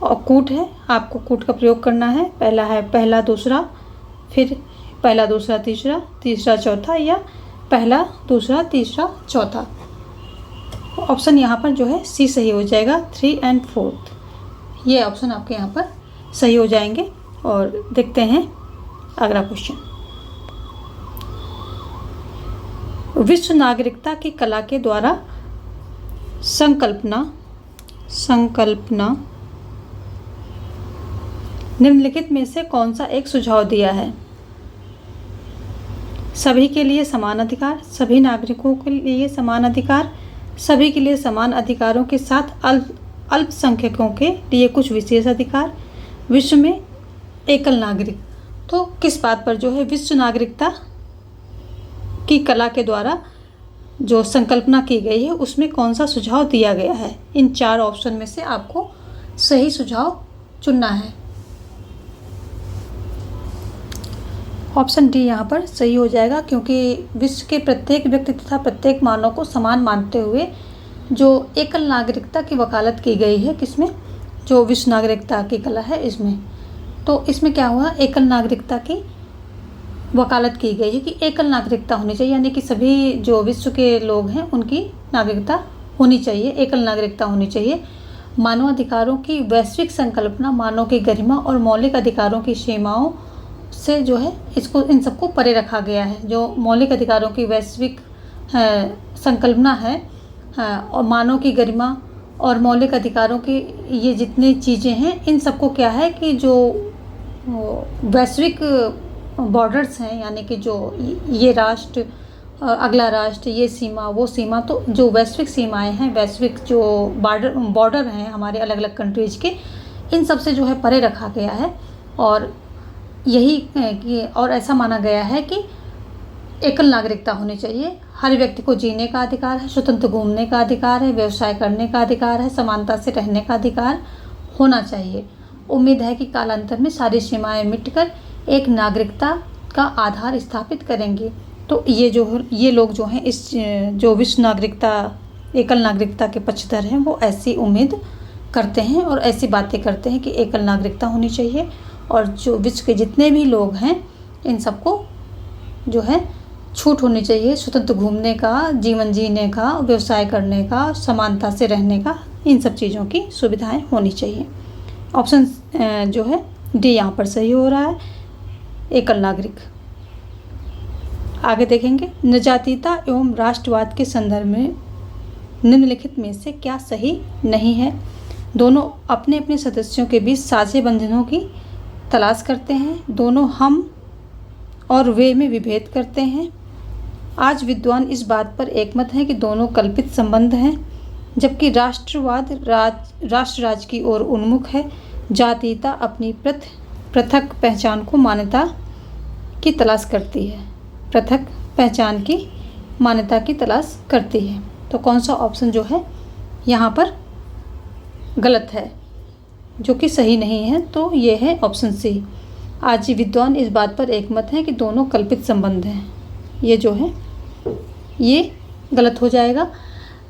और कूट है, आपको कूट का प्रयोग करना है। पहला है पहला दूसरा, फिर पहला दूसरा तीसरा, तीसरा चौथा, या पहला दूसरा तीसरा चौथा। ऑप्शन यहाँ पर जो है सी सही हो जाएगा, 3 और 4। ये ऑप्शन आपके यहाँ पर सही हो जाएंगे। और देखते हैं अगला क्वेश्चन। विश्व नागरिकता की कला के द्वारा संकल्पना निम्नलिखित में से कौन सा एक सुझाव दिया है? सभी के लिए समान अधिकार, सभी नागरिकों के लिए समान अधिकार, सभी के लिए समान अधिकारों के साथ अल्पसंख्यकों के लिए कुछ विशेष अधिकार, विश्व में एकल नागरिक। तो किस बात पर जो है विश्व नागरिकता की कला के द्वारा जो संकल्पना की गई है उसमें कौन सा सुझाव दिया गया है? इन 4 ऑप्शन में से आपको सही सुझाव चुनना है। ऑप्शन डी यहाँ पर सही हो जाएगा, क्योंकि विश्व के प्रत्येक व्यक्ति तथा प्रत्येक मानव को समान मानते हुए जो एकल नागरिकता की वकालत की गई है, किसमें? जो विश्व नागरिकता की कला है इसमें। तो इसमें क्या हुआ? एकल नागरिकता की वकालत की गई है कि एकल नागरिकता होनी चाहिए, यानी कि सभी जो विश्व के लोग हैं उनकी नागरिकता होनी चाहिए, एकल नागरिकता होनी चाहिए। मानवाधिकारों की वैश्विक संकल्पना मानव की गरिमा और मौलिक अधिकारों की सीमाओं से जो है इसको इन सबको परे रखा गया है। जो मौलिक अधिकारों की वैश्विक संकल्पना है और मानव की गरिमा और मौलिक अधिकारों की ये जितनी चीज़ें हैं इन सबको क्या है कि जो वैश्विक बॉर्डर्स हैं, यानी कि जो ये राष्ट्र अगला राष्ट्र, ये सीमा वो सीमा, तो जो वैश्विक सीमाएं हैं, वैश्विक जो बॉर्डर हैं हमारे अलग अलग कंट्रीज़ के, इन सब से जो है परे रखा गया है। और यही कि और ऐसा माना गया है कि एकल नागरिकता होनी चाहिए। हर व्यक्ति को जीने का अधिकार है, स्वतंत्र घूमने का अधिकार है, व्यवसाय करने का अधिकार है, समानता से रहने का अधिकार होना चाहिए। उम्मीद है कि कालांतर में सारी सीमाएं मिटकर एक नागरिकता का आधार स्थापित करेंगी। तो ये लोग जो हैं इस जो विश्व नागरिकता एकल नागरिकता के पक्षधर हैं वो ऐसी उम्मीद करते हैं और ऐसी बातें करते हैं कि एकल नागरिकता होनी चाहिए और जो विश्व के जितने भी लोग हैं इन सबको जो है छूट होनी चाहिए, स्वतंत्र घूमने का, जीवन जीने का, व्यवसाय करने का, समानता से रहने का, इन सब चीज़ों की सुविधाएं होनी चाहिए। ऑप्शन जो है डी यहाँ पर सही हो रहा है, एकल नागरिक। आगे देखेंगे, निर्जातीयता एवं राष्ट्रवाद के संदर्भ में निम्नलिखित में से क्या सही नहीं है। दोनों अपने अपने सदस्यों के बीच साझे बंधनों की तलाश करते हैं, दोनों हम और वे में विभेद करते हैं। आज विद्वान इस बात पर एकमत हैं कि दोनों कल्पित संबंध हैं, जबकि राष्ट्रवाद राष्ट्र राज्य की ओर उन्मुख है। जातीयता अपनी पृथक पहचान को मान्यता की तलाश करती है, पृथक पहचान की मान्यता की तलाश करती है। तो कौन सा ऑप्शन जो है यहाँ पर गलत है, जो कि सही नहीं है, तो ये है ऑप्शन सी। आज विद्वान इस बात पर एकमत हैं कि दोनों कल्पित संबंध हैं, ये जो है ये गलत हो जाएगा।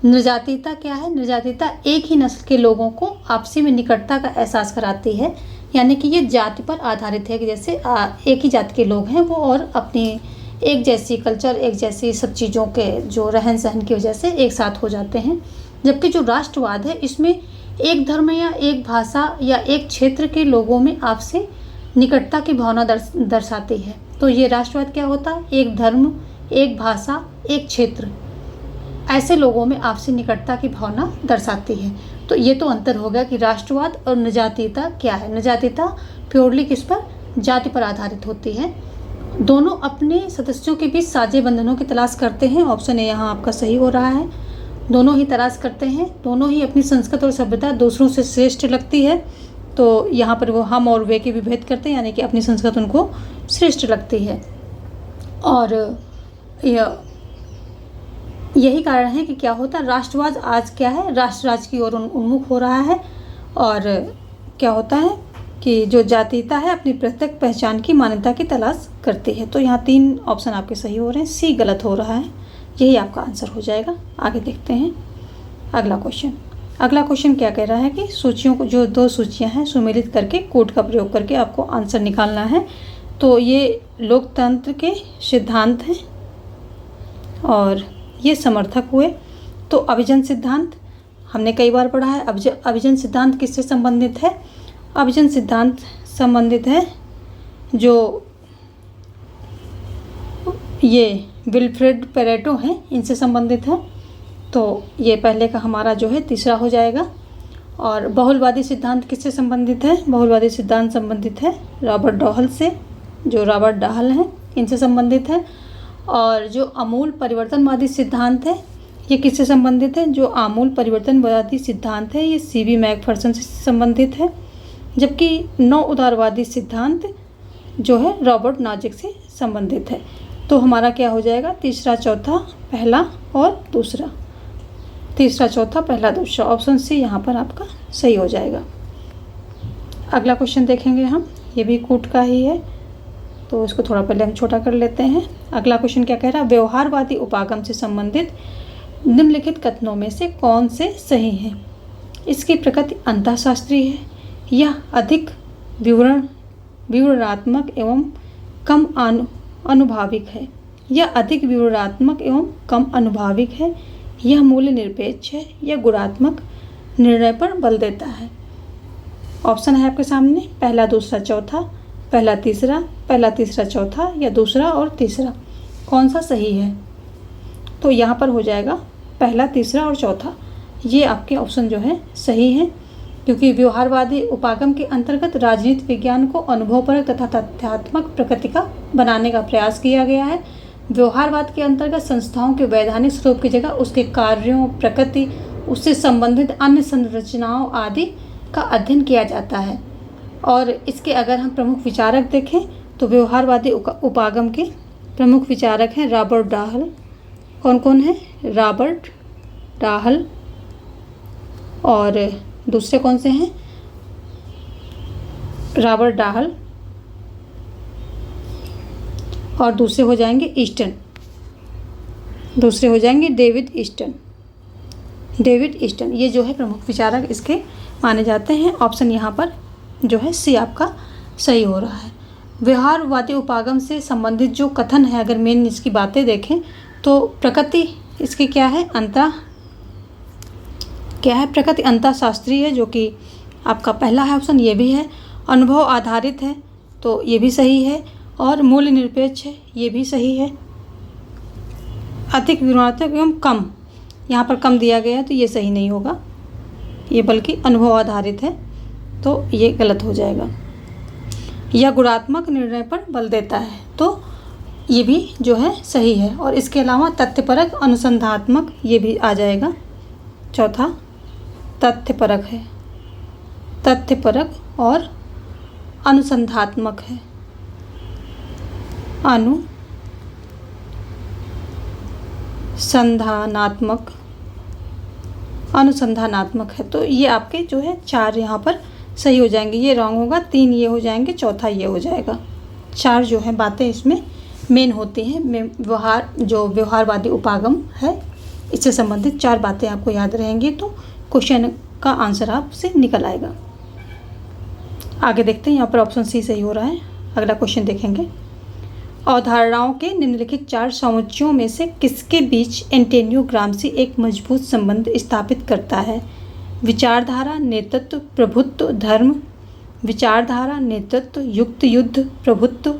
निर्जातीयता क्या है? निर्जातीयता एक ही नस्ल के लोगों को आपसी में निकटता का एहसास कराती है, यानी कि ये जाति पर आधारित है कि जैसे एक ही जाति के लोग हैं वो और अपनी एक जैसी कल्चर, एक जैसी सब चीज़ों के जो रहन सहन की वजह से एक साथ हो जाते हैं। जबकि जो राष्ट्रवाद है इसमें एक धर्म या एक भाषा या एक क्षेत्र के लोगों में आपसे निकटता की भावना दर्शाती है। तो ये राष्ट्रवाद क्या होता है? एक धर्म, एक भाषा, एक क्षेत्र, ऐसे लोगों में आपसी निकटता की भावना दर्शाती है। तो ये तो अंतर हो गया कि राष्ट्रवाद और निर्जातीयता क्या है। निर्जातीयता प्योरली किस पर? जाति पर आधारित होती है। दोनों अपने सदस्यों के बीच साझे बंधनों की तलाश करते हैं। ऑप्शन ए यहाँ आपका सही हो रहा है, दोनों ही तलाश करते हैं, दोनों ही अपनी संस्कृति और सभ्यता दूसरों से श्रेष्ठ लगती है। तो यहाँ पर वो हम और वे के विभेद करते हैं, यानी कि अपनी संस्कृति उनको श्रेष्ठ लगती है। और यही कारण है कि क्या होता है, राष्ट्रवाद आज क्या है, राष्ट्र राज्य की ओर उन्मुख हो रहा है। और क्या होता है कि जो जातीयता है अपनी पृथक पहचान की मान्यता की तलाश करती है। तो यहाँ 3 ऑप्शन आपके सही हो रहे हैं, सी गलत हो रहा है, यही आपका आंसर हो जाएगा। आगे देखते हैं अगला क्वेश्चन। अगला क्वेश्चन क्या कह रहा है कि सूचियों को, जो 2 सूचियाँ हैं, सुमेलित करके कोड का प्रयोग करके आपको आंसर निकालना है। तो ये लोकतंत्र के सिद्धांत हैं और ये समर्थक हुए। तो अभिजन सिद्धांत हमने कई बार पढ़ा है। अभिजन सिद्धांत किससे संबंधित है? अभिजन सिद्धांत संबंधित है जो ये विल्फ्रेड पेरेटो हैं, इनसे संबंधित है। तो ये पहले का हमारा जो है तीसरा हो जाएगा। और बहुलवादी सिद्धांत किससे संबंधित है? बहुलवादी सिद्धांत संबंधित है रॉबर्ट डॉहल से, जो रॉबर्ट डॉहल हैं इनसे संबंधित है। और जो आमूल परिवर्तनवादी सिद्धांत है ये किससे संबंधित है? जो आमूल परिवर्तनवादी सिद्धांत है ये सीबी मैकफर्सन से संबंधित है। जबकि नौ उदारवादी सिद्धांत जो है रॉबर्ट नॉजिक से संबंधित है। तो हमारा क्या हो जाएगा? तीसरा, चौथा, पहला और दूसरा। तीसरा, चौथा, पहला, दूसरा, ऑप्शन सी यहाँ पर आपका सही हो जाएगा। अगला क्वेश्चन देखेंगे हम, ये भी कूट का ही है, तो इसको थोड़ा पहले हम छोटा कर लेते हैं। अगला क्वेश्चन क्या कह रहा है? व्यवहारवादी उपागम से संबंधित निम्नलिखित कथनों में से कौन से सही हैं? इसकी प्रकृति अंतःशास्त्रीय है, यह अधिक विवरणात्मक एवं कम अनुभाविक है, यह अधिक विवरणात्मक एवं कम अनुभाविक है, यह मूल्य निरपेक्ष है, यह गुणात्मक निर्णय पर बल देता है। ऑप्शन है आपके सामने, पहला, दूसरा, चौथा, पहला, तीसरा, पहला, तीसरा, चौथा, या दूसरा और तीसरा, कौन सा सही है? तो यहाँ पर हो जाएगा पहला, तीसरा और चौथा, ये आपके ऑप्शन जो है सही हैं, क्योंकि व्यवहारवादी उपागम के अंतर्गत राजनीति विज्ञान को अनुभवपरक तथा तथ्यात्मक प्रकृति का बनाने का प्रयास किया गया है। व्यवहारवाद के अंतर्गत संस्थाओं के वैधानिक स्वरूप की जगह उसके कार्यों, प्रकृति, उससे संबंधित अन्य संरचनाओं आदि का अध्ययन किया जाता है। और इसके अगर हम प्रमुख विचारक देखें तो व्यवहारवादी उपागम के प्रमुख विचारक हैं रॉबर्ट डॉहल। कौन कौन है? रॉबर्ट डॉहल। और दूसरे कौन से हैं? रॉबर्ट डॉहल और दूसरे हो जाएंगे ईस्टन। दूसरे हो जाएंगे डेविड ईस्टन। डेविड ईस्टन ये जो है प्रमुख विचारक इसके माने जाते हैं। ऑप्शन यहाँ पर जो है सी आपका सही हो रहा है। व्यवहारवादी उपागम से संबंधित जो कथन है, अगर मेन इसकी बातें देखें तो प्रकृति इसकी क्या है, प्रकृति अंतः शास्त्रीय है, जो कि आपका पहला है ऑप्शन, ये भी है। अनुभव आधारित है, तो ये भी सही है। और मूल्य निरपेक्ष है, ये भी सही है। अधिक विवरणात्मक एवं कम, यहाँ पर कम दिया गया है तो ये सही नहीं होगा, ये बल्कि अनुभव आधारित है, तो ये गलत हो जाएगा। यह गुणात्मक निर्णय पर बल देता है, तो ये भी जो है सही है। और इसके अलावा तथ्यपरक अनुसंधानात्मक ये भी आ जाएगा। चौथा तथ्यपरक है, तथ्यपरक और अनुसंधानात्मक है, अनुसंधानात्मक है, तो ये आपके जो है 4 यहाँ पर सही हो जाएंगे। ये रॉन्ग होगा, 3 ये हो जाएंगे, चौथा ये हो जाएगा। 4 जो है बातें इसमें मेन होती हैं। व्यवहारवादी उपागम है, इससे संबंधित 4 बातें आपको याद रहेंगी तो क्वेश्चन का आंसर आपसे निकल आएगा। आगे देखते हैं, यहाँ पर ऑप्शन सी सही हो रहा है। अगला क्वेश्चन देखेंगे। अवधारणाओं के निम्नलिखित 4 समुच्चयों में से किसके बीच एंटोनियो ग्राम्सी एक मजबूत संबंध स्थापित करता है? विचारधारा, नेतृत्व, प्रभुत्व, धर्म। विचारधारा, नेतृत्व, युक्त युद्ध, प्रभुत्व।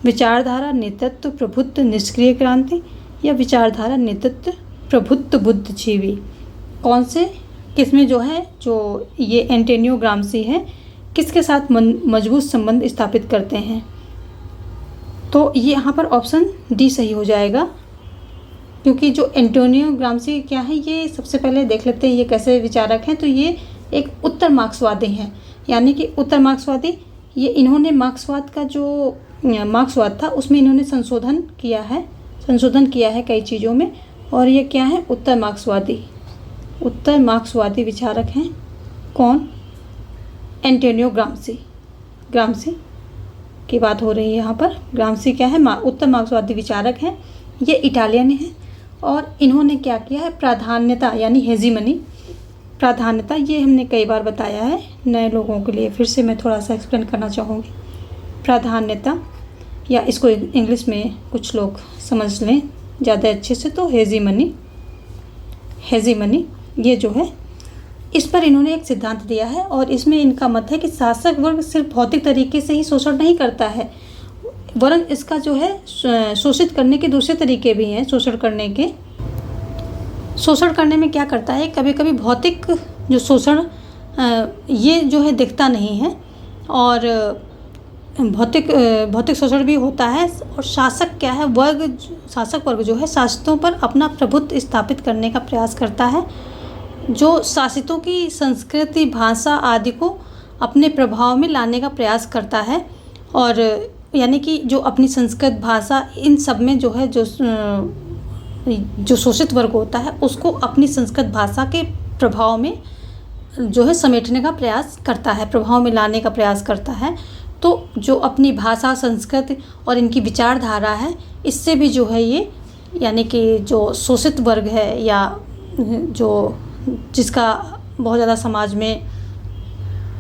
विचारधारा, नेतृत्व, प्रभुत्व, निष्क्रिय क्रांति। या विचारधारा, नेतृत्व, प्रभुत्व, बुद्धिजीवी। कौन से किसमें जो है, जो ये एंटोनियो ग्राम्सी है, किसके साथ मजबूत संबंध स्थापित करते हैं? तो ये यहाँ पर ऑप्शन डी सही हो जाएगा, क्योंकि जो एंटोनियो ग्राम्सी क्या है, ये सबसे पहले देख लेते हैं ये कैसे विचारक हैं। तो ये एक उत्तर मार्क्सवादी हैं, यानी कि उत्तर मार्क्सवादी, ये इन्होंने मार्क्सवाद का जो मार्क्सवाद था उसमें इन्होंने संशोधन किया है कई चीज़ों में। और ये क्या है, उत्तर मार्क्सवादी विचारक हैं। कौन? एंटोनियो ग्राम्सी की बात हो रही है यहाँ पर। ग्राम्सी क्या है, उत्तर मार्क्सवादी विचारक हैं। ये इटालियन हैं और इन्होंने क्या किया है, प्राधान्यता यानी हेजीमनी, प्राधान्यता, ये हमने कई बार बताया है नए लोगों के लिए, फिर से मैं थोड़ा सा एक्सप्लेन करना चाहूँगी। प्राधान्यता, या इसको इंग्लिश में कुछ लोग समझ लें ज़्यादा अच्छे से, तो हेजीमनी, ये जो है, इस पर इन्होंने एक सिद्धांत दिया है। और इसमें इनका मत है कि शासक वर्ग सिर्फ भौतिक तरीके से ही शोषण नहीं करता है, वरन इसका जो है शोषित करने के दूसरे तरीके भी हैं। शोषण करने में क्या करता है, कभी कभी भौतिक जो शोषण ये जो है दिखता नहीं है, और भौतिक शोषण भी होता है। और शासक क्या है, शासक वर्ग जो है शासितों पर अपना प्रभुत्व स्थापित करने का प्रयास करता है, जो शासितों की संस्कृति, भाषा आदि को अपने प्रभाव में लाने का प्रयास करता है। और यानी कि जो अपनी संस्कृत, भाषा, इन सब में जो है, जो शोषित वर्ग होता है उसको अपनी संस्कृत भाषा के प्रभाव में जो है समेटने का प्रयास करता है, प्रभाव में लाने का प्रयास करता है। तो जो अपनी भाषा, संस्कृति और इनकी विचारधारा है, इससे भी जो है ये, यानी कि जो शोषित वर्ग है या जो जिसका बहुत ज़्यादा समाज में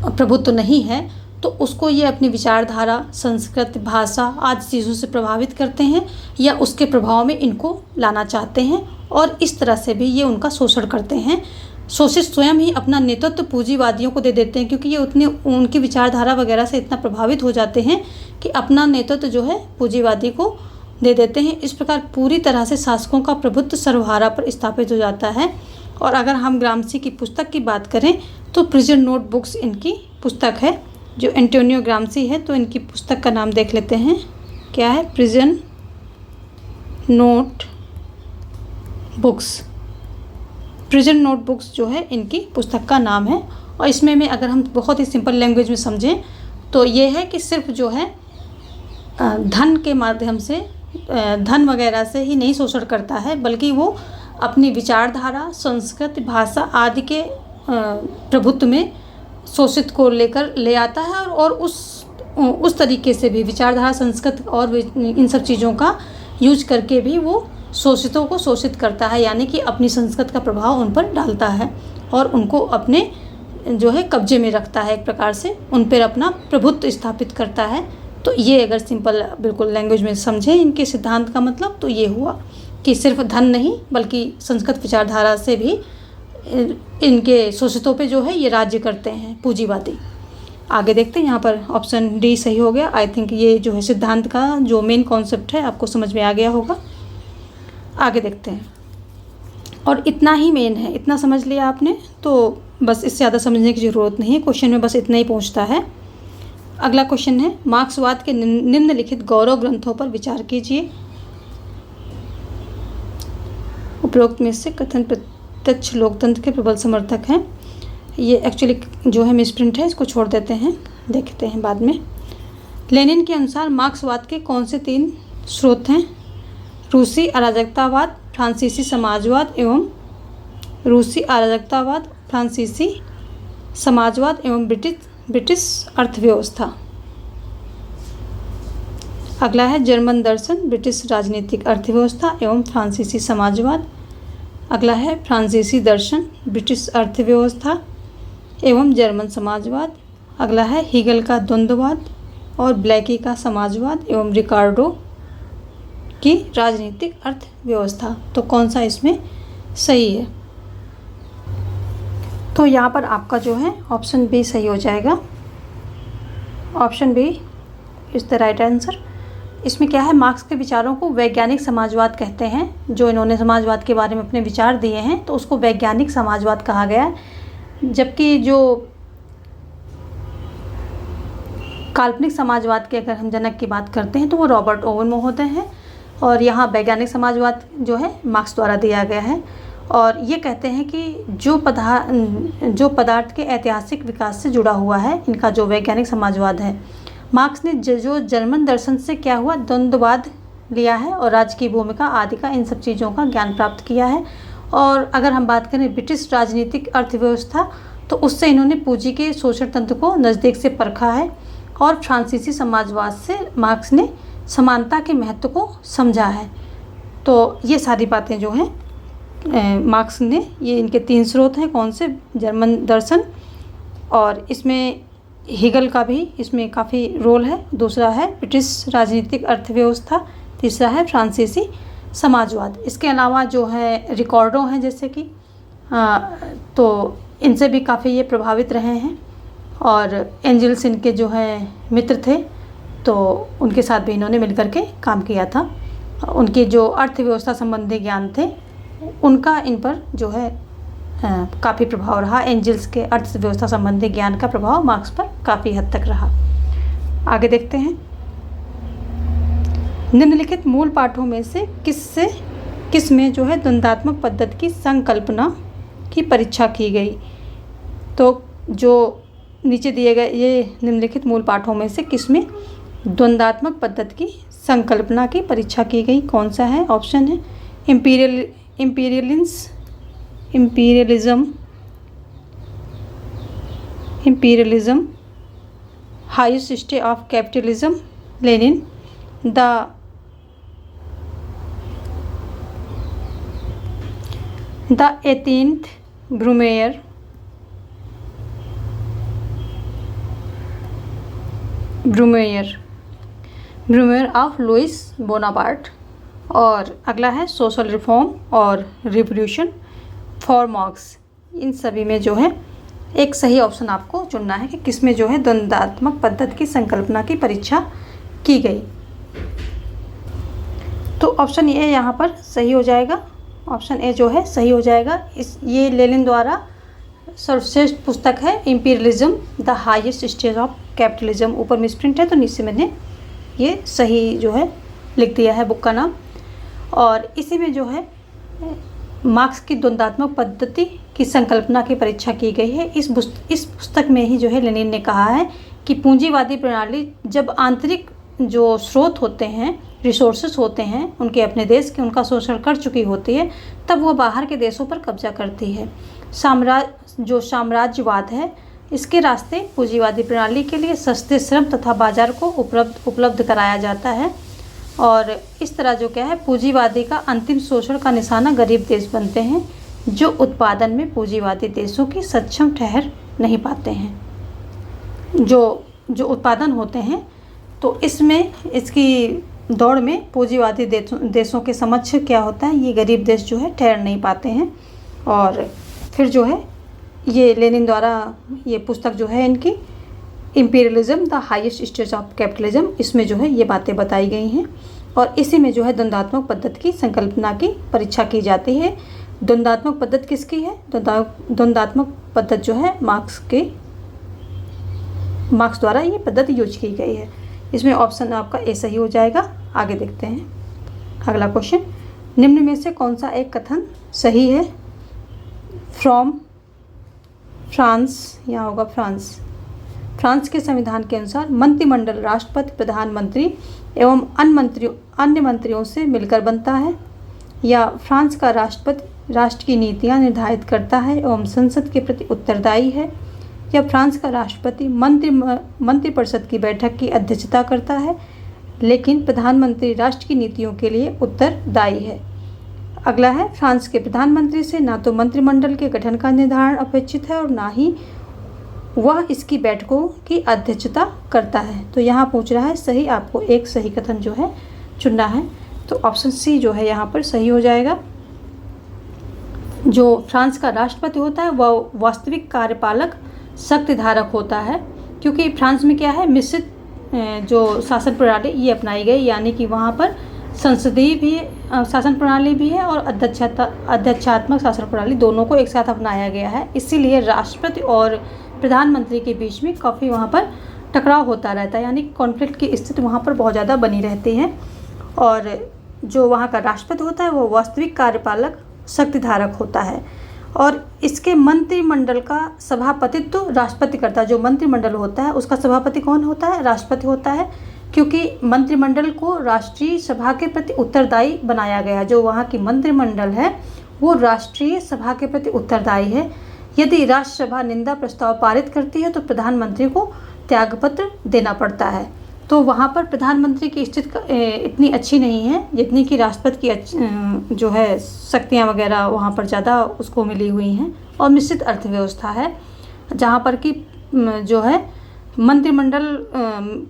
प्रभुत्व नहीं है, तो उसको ये अपनी विचारधारा, संस्कृति, भाषा आदि चीज़ों से प्रभावित करते हैं या उसके प्रभाव में इनको लाना चाहते हैं, और इस तरह से भी ये उनका शोषण करते हैं। शोषित स्वयं ही अपना नेतृत्व पूंजीवादियों को दे देते हैं, क्योंकि ये उनकी विचारधारा वगैरह से इतना प्रभावित हो जाते हैं कि अपना नेतृत्व जो है पूंजीवादी को दे देते हैं। इस प्रकार पूरी तरह से शासकों का प्रभुत्व सर्वहारा पर स्थापित हो जाता है। और अगर हम ग्राम्सी की पुस्तक की बात करें तो प्रिजन नोटबुक्स इनकी पुस्तक है, जो एंटोनियो ग्राम्सी है। तो इनकी पुस्तक का नाम देख लेते हैं, क्या है, प्रिजन नोटबुक्स जो है इनकी पुस्तक का नाम है। और इसमें में अगर हम बहुत ही सिंपल लैंग्वेज में समझें तो ये है कि सिर्फ जो है धन के माध्यम से, धन वगैरह से ही नहीं शोषण करता है, बल्कि वो अपनी विचारधारा, संस्कृति, भाषा आदि के प्रभुत्व में शोषित को लेकर ले आता है, और उस तरीके से भी विचारधारा, संस्कृति और इन सब चीज़ों का यूज करके भी वो शोषितों को शोषित करता है, यानी कि अपनी संस्कृति का प्रभाव उन पर डालता है और उनको अपने जो है कब्जे में रखता है, एक प्रकार से उन पर अपना प्रभुत्व स्थापित करता है। तो ये अगर सिंपल बिल्कुल लैंग्वेज में समझें इनके सिद्धांत का मतलब, तो ये हुआ कि सिर्फ धन नहीं बल्कि संस्कृत विचारधारा से भी इनके शोषितों पे जो है ये राज्य करते हैं पूंजीवादी। आगे देखते हैं, यहाँ पर ऑप्शन डी सही हो गया। आई थिंक ये जो है सिद्धांत का जो मेन कॉन्सेप्ट है आपको समझ में आ गया होगा। आगे देखते हैं, और इतना ही मेन है, इतना समझ लिया आपने तो बस, इससे ज़्यादा समझने की ज़रूरत नहीं है। क्वेश्चन में बस इतना ही पूछता है। अगला क्वेश्चन है, मार्क्सवाद के निम्नलिखित गौरव ग्रंथों पर विचार कीजिए। उपरोक्त में से कथन प्रत्यक्ष लोकतंत्र के प्रबल समर्थक हैं। ये एक्चुअली जो है मिसप्रिंट है, इसको छोड़ देते हैं, देखते हैं बाद में। लेनिन के अनुसार मार्क्सवाद के कौन से 3 स्रोत हैं? रूसी अराजकतावाद, फ्रांसीसी समाजवाद एवं फ्रांसीसी समाजवाद एवं ब्रिटिश अर्थव्यवस्था। अगला है जर्मन दर्शन, ब्रिटिश राजनीतिक अर्थव्यवस्था एवं फ्रांसीसी समाजवाद। अगला है फ्रांसीसी दर्शन, ब्रिटिश अर्थव्यवस्था एवं जर्मन समाजवाद। अगला है हीगल का द्वंद्ववाद और ब्लैकी का समाजवाद एवं रिकार्डो की राजनीतिक अर्थव्यवस्था। तो कौन सा इसमें सही है? तो यहाँ पर आपका जो है ऑप्शन बी सही हो जाएगा। Option B is the right answer. इसमें क्या है, मार्क्स के विचारों को वैज्ञानिक समाजवाद कहते हैं। जो इन्होंने समाजवाद के बारे में अपने विचार दिए हैं तो उसको वैज्ञानिक समाजवाद कहा गया है। जबकि जो काल्पनिक समाजवाद के अगर हम जनक की बात करते हैं तो वो रॉबर्ट ओवन महोदय हैं, और यहाँ वैज्ञानिक समाजवाद जो है मार्क्स द्वारा दिया गया है। और ये कहते हैं कि जो पदार्थ के ऐतिहासिक विकास से जुड़ा हुआ है, इनका जो वैज्ञानिक समाजवाद है। मार्क्स ने जो जर्मन दर्शन से क्या हुआ, द्वंद्ववाद लिया है और राज्य की भूमिका आदि का, इन सब चीज़ों का ज्ञान प्राप्त किया है। और अगर हम बात करें ब्रिटिश राजनीतिक अर्थव्यवस्था, तो उससे इन्होंने पूंजी के शोषण तंत्र को नज़दीक से परखा है। और फ्रांसीसी समाजवाद से मार्क्स ने समानता के महत्व को समझा है। तो ये सारी बातें जो हैं मार्क्स ने, ये इनके 3 स्रोत हैं। कौन से? जर्मन दर्शन, और इसमें हीगल का भी इसमें काफ़ी रोल है। दूसरा है ब्रिटिश राजनीतिक अर्थव्यवस्था, तीसरा है फ्रांसीसी समाजवाद। इसके अलावा जो है रिकॉर्डो हैं जैसे कि, तो इनसे भी काफ़ी ये प्रभावित रहे हैं। और एंजल्स इनके जो है मित्र थे, तो उनके साथ भी इन्होंने मिलकर के काम किया था। उनकी जो अर्थव्यवस्था संबंधी ज्ञान थे उनका इन पर जो है काफ़ी प्रभाव रहा। एंजल्स के अर्थव्यवस्था संबंधी ज्ञान का प्रभाव मार्क्स पर काफ़ी हद तक रहा। आगे देखते हैं, निम्नलिखित मूल पाठों में से किस में जो है द्वंद्वात्मक पद्धति की संकल्पना की परीक्षा की गई? तो जो नीचे दिए गए ये निम्नलिखित मूल पाठों में से किस में द्वंद्वात्मक पद्धति की संकल्पना की परीक्षा की गई? कौन सा है? ऑप्शन है imperialism, highest stage of capitalism, Lenin, the 18th Brumaire, of Louis Bonaparte. और अगला है सोशल रिफॉर्म और रिवोल्यूशन फॉर मार्क्स। इन सभी में जो है एक सही ऑप्शन आपको चुनना है कि किस में जो है द्वंद्वात्मक पद्धति की संकल्पना की परीक्षा की गई। तो ऑप्शन ए यहाँ पर सही हो जाएगा। ऑप्शन ए जो है सही हो जाएगा। ये लेनिन द्वारा सर्वश्रेष्ठ पुस्तक है, imperialism the highest stage of capitalism. ऊपर मिसप्रिंट है तो नीचे मैंने ये सही जो है लिख दिया है बुक का नाम। और इसी में जो है मार्क्स की द्वंद्वात्मक पद्धति की संकल्पना की परीक्षा की गई है। इस पुस्तक में ही जो है लेनिन ने कहा है कि पूंजीवादी प्रणाली जब आंतरिक जो स्रोत होते हैं, रिसोर्सेस होते हैं उनके अपने देश के, उनका शोषण कर चुकी होती है, तब वो बाहर के देशों पर कब्जा करती है। साम्राज्यवाद है, इसके रास्ते पूंजीवादी प्रणाली के लिए सस्ते श्रम तथा बाजार को उपलब्ध कराया जाता है। और इस तरह जो क्या है, पूंजीवादी का अंतिम शोषण का निशाना गरीब देश बनते हैं जो उत्पादन में पूंजीवादी देशों की सक्षम ठहर नहीं पाते हैं। जो उत्पादन होते हैं तो इसमें इसकी दौड़ में पूंजीवादी देशों के समक्ष क्या होता है, ये गरीब देश जो है ठहर नहीं पाते हैं। और फिर जो है ये लेनिन द्वारा ये पुस्तक जो है इनकी imperialism the highest stage of capitalism, इसमें जो है ये बातें बताई गई हैं। और इसी में जो है द्वंद्वात्मक पद्धति की संकल्पना की परीक्षा की जाती है। द्वंद्वात्मक पद्धति किसकी है? द्वंद्वात्मक पद्धति जो है मार्क्स द्वारा ये पद्धति यूज की गई है। इसमें ऑप्शन आपका ए सही हो जाएगा। आगे देखते हैं अगला क्वेश्चन। निम्न में से कौन सा एक कथन सही है? फ्रॉम फ्रांस, यहाँ होगा फ्रांस के संविधान के अनुसार मंत्रिमंडल राष्ट्रपति, प्रधानमंत्री एवं अन्य मंत्रियों से मिलकर बनता है। या फ्रांस का राष्ट्रपति राष्ट्र की नीतियाँ निर्धारित करता है एवं संसद के प्रति उत्तरदायी है। या फ्रांस का राष्ट्रपति मंत्रिपरिषद की बैठक की अध्यक्षता करता है लेकिन प्रधानमंत्री राष्ट्र की नीतियों के लिए उत्तरदायी है। अगला है, फ्रांस के प्रधानमंत्री से ना तो मंत्रिमंडल के गठन का निर्धारण अपेक्षित है और ना ही वह इसकी बैठकों की अध्यक्षता करता है। तो यहाँ पूछ रहा है सही, आपको एक सही कथन जो है चुनना है। तो ऑप्शन सी जो है यहाँ पर सही हो जाएगा। जो फ्रांस का राष्ट्रपति होता है वह वास्तविक कार्यपालक शक्तिधारक होता है, क्योंकि फ्रांस में क्या है, मिश्रित जो शासन प्रणाली ये अपनाई गई, यानी कि वहाँ पर संसदीय भी शासन प्रणाली भी है और अध्यक्षात्मक शासन प्रणाली दोनों को एक साथ अपनाया गया है। इसीलिए राष्ट्रपति और प्रधानमंत्री के बीच में काफ़ी वहाँ पर टकराव होता रहता है, यानी कॉन्फ्लिक्ट की स्थिति वहाँ पर बहुत ज़्यादा बनी रहती है। और जो वहाँ का राष्ट्रपति होता है वो वास्तविक कार्यपालक शक्तिधारक होता है और इसके मंत्रिमंडल का सभापतित्व तो राष्ट्रपति करता है। जो मंत्रिमंडल होता है उसका सभापति कौन होता है? राष्ट्रपति होता है, क्योंकि मंत्रिमंडल को राष्ट्रीय सभा के प्रति उत्तरदायी बनाया गया। जो वहाँ की मंत्रिमंडल है वो राष्ट्रीय सभा के प्रति उत्तरदायी है। यदि राष्ट्रसभा निंदा प्रस्ताव पारित करती है तो प्रधानमंत्री को त्यागपत्र देना पड़ता है। तो वहाँ पर प्रधानमंत्री की स्थिति इतनी अच्छी नहीं है जितनी कि राष्ट्रपति की जो है शक्तियाँ वगैरह वहाँ पर ज़्यादा उसको मिली हुई हैं। और मिश्रित अर्थव्यवस्था है जहाँ पर कि जो है मंत्रिमंडल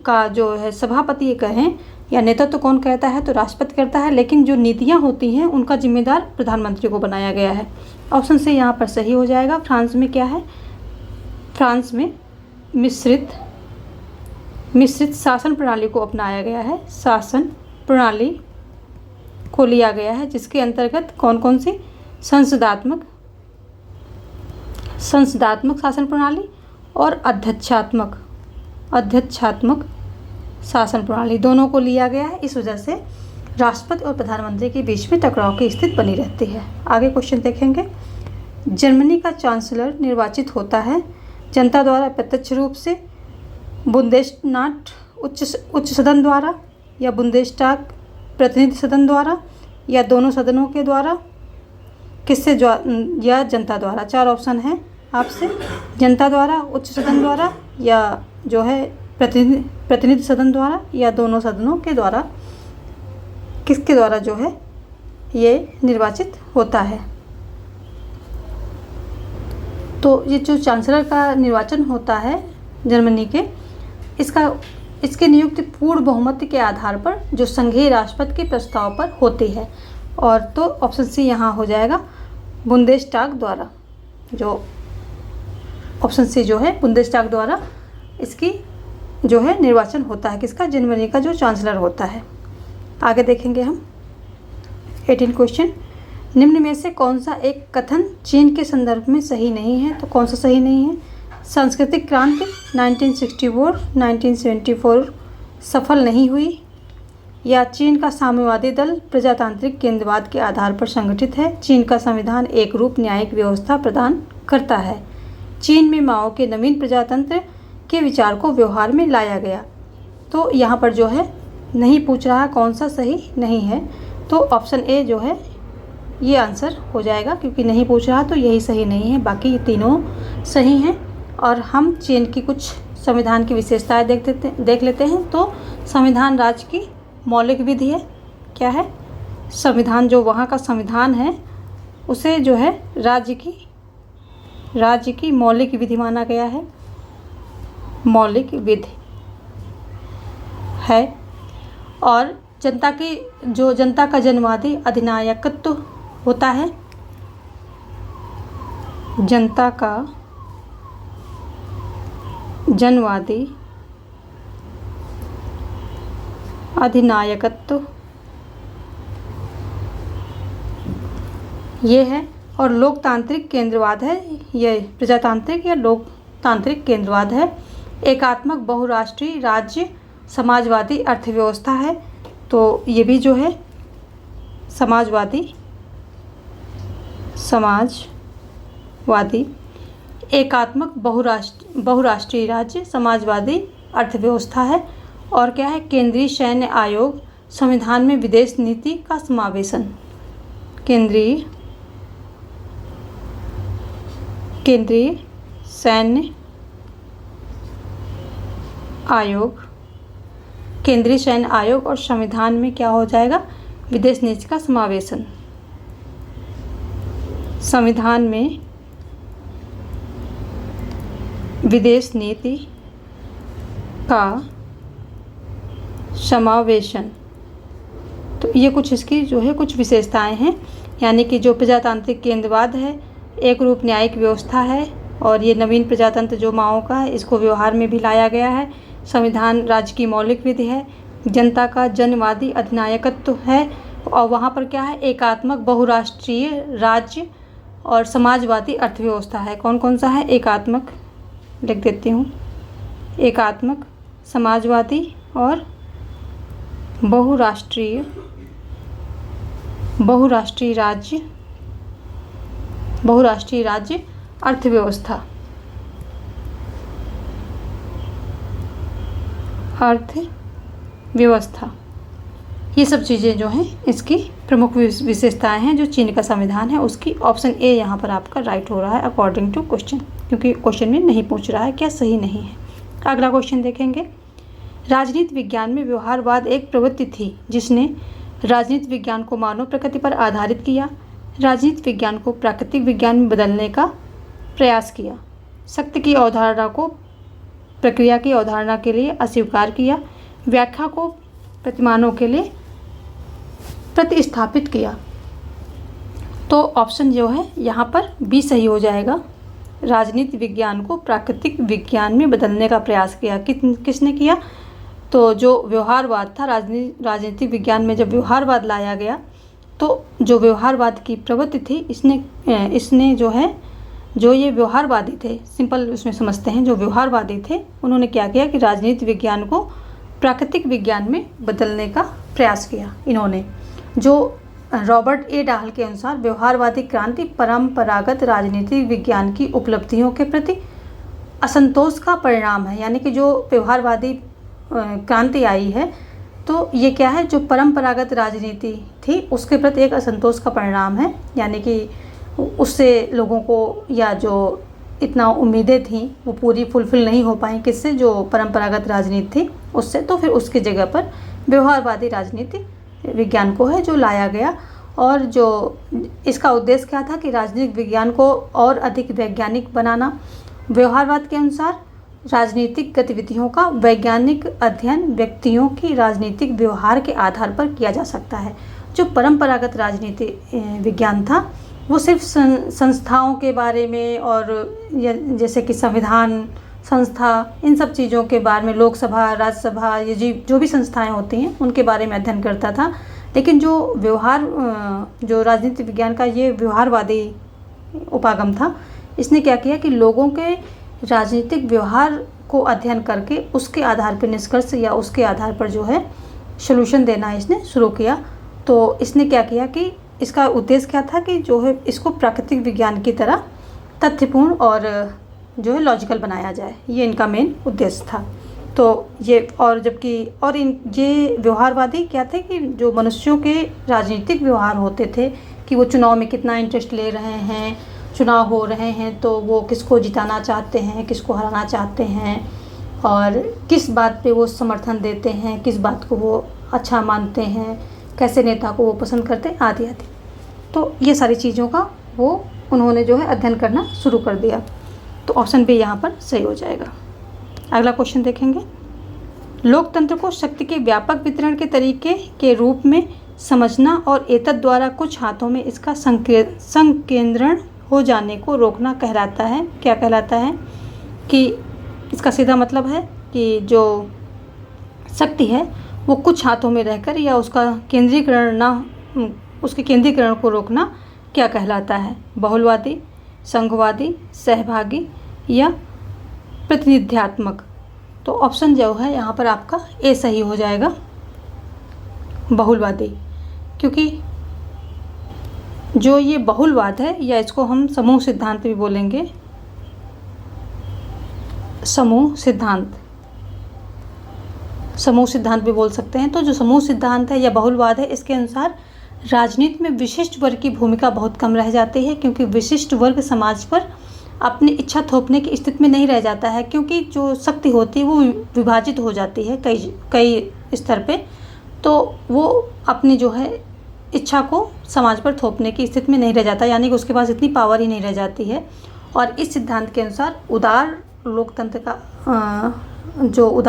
का जो है सभापति कहें या नेतृत्व तो कौन कहता है? तो राष्ट्रपति करता है, लेकिन जो नीतियाँ होती हैं उनका जिम्मेदार प्रधानमंत्री को बनाया गया है। ऑप्शन से यहाँ पर सही हो जाएगा। फ्रांस में क्या है? फ्रांस में मिश्रित शासन प्रणाली को अपनाया गया है, शासन प्रणाली को लिया गया है, जिसके अंतर्गत कौन कौन सी संसदात्मक शासन प्रणाली और अध्यक्षात्मक शासन प्रणाली दोनों को लिया गया है। इस वजह से राष्ट्रपति और प्रधानमंत्री के बीच में टकराव की स्थिति बनी रहती है। आगे क्वेश्चन देखेंगे। जर्मनी का चांसलर निर्वाचित होता है जनता द्वारा प्रत्यक्ष रूप से, बुंदेशटाग उच्च सदन द्वारा, या बुंदेशटाग प्रतिनिधि सदन द्वारा, या दोनों सदनों के द्वारा, किससे या जनता द्वारा। चार ऑप्शन है आपसे, जनता द्वारा, उच्च सदन द्वारा, या जो है प्रतिनिधि सदन द्वारा, या दोनों सदनों के द्वारा। किसके द्वारा जो है ये निर्वाचित होता है? तो ये जो चांसलर का निर्वाचन होता है जर्मनी के, इसके नियुक्ति पूर्ण बहुमत के आधार पर जो संघीय राष्ट्रपति के प्रस्ताव पर होती है। और तो ऑप्शन सी यहाँ हो जाएगा, बुंदेशटाग द्वारा। जो ऑप्शन सी जो है बुंदेशटाग द्वारा इसकी जो है निर्वाचन होता है। किसका? जर्मनी का जो चांसलर होता है। आगे देखेंगे हम 18 क्वेश्चन। निम्न में से कौन सा एक कथन चीन के संदर्भ में सही नहीं है? तो कौन सा सही नहीं है? सांस्कृतिक क्रांति 1964-1974 सफल नहीं हुई, या चीन का साम्यवादी दल प्रजातांत्रिक केंद्रवाद के आधार पर संगठित है, चीन का संविधान एक रूप न्यायिक व्यवस्था प्रदान करता है, चीन में माओ के नवीन प्रजातंत्र के विचार को व्यवहार में लाया गया। तो यहाँ पर जो है नहीं पूछ रहा कौन सा सही नहीं है, तो ऑप्शन ए जो है ये आंसर हो जाएगा, क्योंकि नहीं पूछ रहा तो यही सही नहीं है, बाकी ये तीनों सही हैं। और हम चीन की कुछ संविधान की विशेषताएं देख लेते हैं। तो संविधान राज्य की मौलिक विधि है, क्या है, संविधान, जो वहाँ का संविधान है उसे जो है राज्य की मौलिक विधि माना गया है, मौलिक विधि है। और जनता का जनवादी अधिनायकत्व होता है, जनता का जनवादी अधिनायकत्व ये है। और लोकतांत्रिक केंद्रवाद है, ये प्रजातांत्रिक या लोकतांत्रिक केंद्रवाद है। एकात्मक बहुराष्ट्रीय राज्य समाजवादी अर्थव्यवस्था है, तो ये भी जो है समाजवादी एकात्मक बहुराष्ट्रीय राज्य समाजवादी अर्थव्यवस्था है। और क्या है, केंद्रीय सैन्य आयोग, संविधान में विदेश नीति का समावेशन, केंद्रीय सैन्य आयोग और संविधान में क्या हो जाएगा, विदेश नीति का समावेशन, संविधान में विदेश नीति का समावेशन। तो ये कुछ इसकी जो है कुछ विशेषताएं हैं, यानी कि जो प्रजातांत्रिक केंद्रवाद है, एक रूप न्यायिक व्यवस्था है, और ये नवीन प्रजातंत्र जो माओ का है इसको व्यवहार में भी लाया गया है। संविधान राज्य की मौलिक विधि है, जनता का जनवादी अधिनायकत्व है, और वहाँ पर क्या है, एकात्मक बहुराष्ट्रीय राज्य और समाजवादी अर्थव्यवस्था है। कौन कौन सा है, एकात्मक लिख देती हूँ, एकात्मक, समाजवादी और बहुराष्ट्रीय राज्य अर्थव्यवस्था, ये सब चीज़ें जो हैं इसकी प्रमुख विशेषताएं हैं जो चीन का संविधान है उसकी। ऑप्शन ए यहाँ पर आपका राइट हो रहा है अकॉर्डिंग टू क्वेश्चन, क्योंकि क्वेश्चन में नहीं पूछ रहा है क्या सही नहीं है। अगला क्वेश्चन देखेंगे, राजनीति विज्ञान में व्यवहारवाद एक प्रवृत्ति थी जिसने राजनीति विज्ञान को मानव प्रकृति पर आधारित किया, राजनीति विज्ञान को प्राकृतिक विज्ञान में बदलने का प्रयास किया, सत्य की अवधारणा को प्रक्रिया की अवधारणा के लिए अस्वीकार किया, व्याख्या को प्रतिमानों के लिए प्रतिस्थापित किया। तो ऑप्शन जो है यहाँ पर बी सही हो जाएगा, राजनीति विज्ञान को प्राकृतिक विज्ञान में बदलने का प्रयास किया। किसने किया, तो जो व्यवहारवाद था, राजनीतिक विज्ञान में जब व्यवहारवाद लाया गया तो जो व्यवहारवाद की प्रवृत्ति थी इसने जो है, जो ये व्यवहारवादी थे, सिंपल उसमें समझते हैं, जो व्यवहारवादी थे उन्होंने क्या किया कि राजनीति विज्ञान को प्राकृतिक विज्ञान में बदलने का प्रयास किया इन्होंने। जो रॉबर्ट ए डाहल के अनुसार व्यवहारवादी क्रांति परंपरागत राजनीतिक विज्ञान की उपलब्धियों के प्रति असंतोष का परिणाम है, यानी कि जो व्यवहारवादी क्रांति आई है तो ये क्या है, जो परंपरागत राजनीति थी उसके प्रति एक असंतोष का परिणाम है, यानी कि उससे लोगों को या जो इतना उम्मीदें थी वो पूरी फुलफिल नहीं हो पाई, किससे, जो परंपरागत राजनीति थी उससे। तो फिर उसकी जगह पर व्यवहारवादी राजनीति विज्ञान को है जो लाया गया। और जो इसका उद्देश्य क्या था कि राजनीतिक विज्ञान को और अधिक वैज्ञानिक बनाना। व्यवहारवाद के अनुसार राजनीतिक गतिविधियों का वैज्ञानिक अध्ययन व्यक्तियों की राजनीतिक व्यवहार के आधार पर किया जा सकता है। जो परंपरागत राजनीति विज्ञान था वो सिर्फ संस्थाओं के बारे में और जैसे कि संविधान, संस्था, इन सब चीज़ों के बारे में, लोकसभा, राज्यसभा, ये जो भी संस्थाएं होती हैं उनके बारे में अध्ययन करता था। लेकिन जो राजनीति विज्ञान का ये व्यवहारवादी उपागम था, इसने क्या किया कि लोगों के राजनीतिक व्यवहार को अध्ययन करके उसके आधार पर निष्कर्ष या उसके आधार पर जो है सॉल्यूशन देना इसने शुरू किया। तो इसने क्या किया कि इसका उद्देश्य क्या था कि जो है इसको प्राकृतिक विज्ञान की तरह तथ्यपूर्ण और जो है लॉजिकल बनाया जाए, ये इनका मेन उद्देश्य था। तो ये और जबकि और ये व्यवहारवादी क्या थे कि जो मनुष्यों के राजनीतिक व्यवहार होते थे कि वो चुनाव में कितना इंटरेस्ट ले रहे हैं, चुनाव हो रहे हैं तो वो किसको जिताना चाहते हैं, किसको हराना चाहते हैं, और किस बात पे वो समर्थन देते हैं, किस बात को वो अच्छा मानते हैं, कैसे नेता को वो पसंद करते हैं, आदि आदि। तो ये सारी चीज़ों का वो उन्होंने जो है अध्ययन करना शुरू कर दिया। तो ऑप्शन बी यहाँ पर सही हो जाएगा। अगला क्वेश्चन देखेंगे। लोकतंत्र को शक्ति के व्यापक वितरण के तरीके के रूप में समझना और एतद द्वारा कुछ हाथों में इसका संकेंद्रण हो जाने को रोकना कहलाता है। क्या कहलाता है? कि इसका सीधा मतलब है कि जो शक्ति है वो कुछ हाथों में रहकर या उसका केंद्रीकरण उसके केंद्रीकरण को रोकना क्या कहलाता है? बहुलवादी, संघवादी, सहभागी या प्रतिनिध्यात्मक। तो ऑप्शन जो है यहाँ पर आपका ए सही हो जाएगा, बहुलवादी। क्योंकि जो ये बहुलवाद है, या इसको हम समूह सिद्धांत भी बोलेंगे, समूह सिद्धांत भी बोल सकते हैं। तो जो समूह सिद्धांत है या बहुलवाद है, इसके अनुसार राजनीति में विशिष्ट वर्ग की भूमिका बहुत कम रह जाती है, क्योंकि विशिष्ट वर्ग समाज पर अपनी इच्छा थोपने की स्थिति में नहीं रह जाता है, क्योंकि जो शक्ति होती है वो विभाजित हो जाती है कई स्तर पे। तो वो अपनी जो है इच्छा को समाज पर थोपने की स्थिति में नहीं रह जाता, यानी कि उसके पास इतनी पावर ही नहीं रह जाती है। और इस सिद्धांत के अनुसार उदार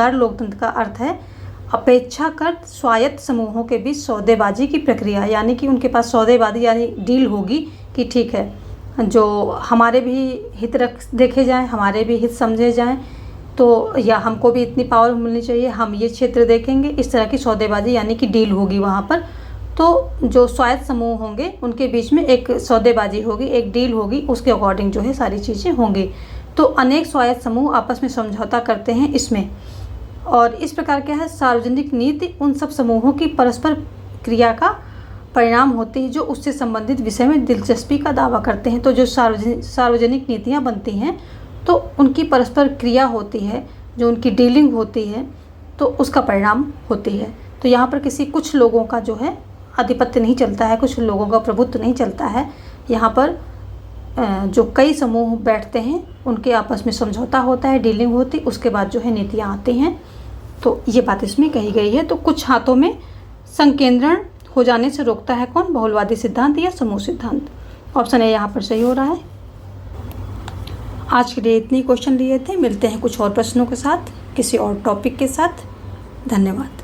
लोकतंत्र का अर्थ है अपेक्षाकृत स्वायत्त समूहों के बीच सौदेबाजी की प्रक्रिया, यानी कि उनके पास सौदेबाजी यानी डील होगी कि ठीक है, जो हमारे भी हित देखे जाएं, हमारे भी हित समझे जाएं, तो या हमको भी इतनी पावर मिलनी चाहिए, हम ये क्षेत्र देखेंगे, इस तरह की सौदेबाजी यानी कि डील होगी वहाँ पर। तो जो स्वायत्त समूह होंगे उनके बीच में एक सौदेबाजी होगी, एक डील होगी, उसके अकॉर्डिंग जो है सारी चीज़ें होंगी। तो अनेक स्वायत्त समूह आपस में समझौता करते हैं इसमें, और इस प्रकार क्या है, सार्वजनिक नीति उन सब समूहों की परस्पर क्रिया का परिणाम होती है जो उससे संबंधित विषय में दिलचस्पी का दावा करते हैं। तो जो सार्वजनिक नीतियाँ बनती हैं तो उनकी परस्पर क्रिया होती है, जो उनकी डीलिंग होती है, तो उसका परिणाम होती है। तो यहाँ पर कुछ लोगों का जो है आधिपत्य नहीं चलता है, कुछ लोगों का प्रभुत्व नहीं चलता है। यहाँ पर जो कई समूह बैठते हैं उनके आपस में समझौता होता है, डीलिंग होती, उसके बाद जो है नीतियाँ आती हैं। तो ये बात इसमें कही गई है। तो कुछ हाथों में संकेंद्रण हो जाने से रोकता है कौन? बहुलवादी सिद्धांत या समूह सिद्धांत। ऑप्शन ए यहाँ पर सही हो रहा है। आज के लिए इतने क्वेश्चन लिए थे। मिलते हैं कुछ और प्रश्नों के साथ, किसी और टॉपिक के साथ। धन्यवाद।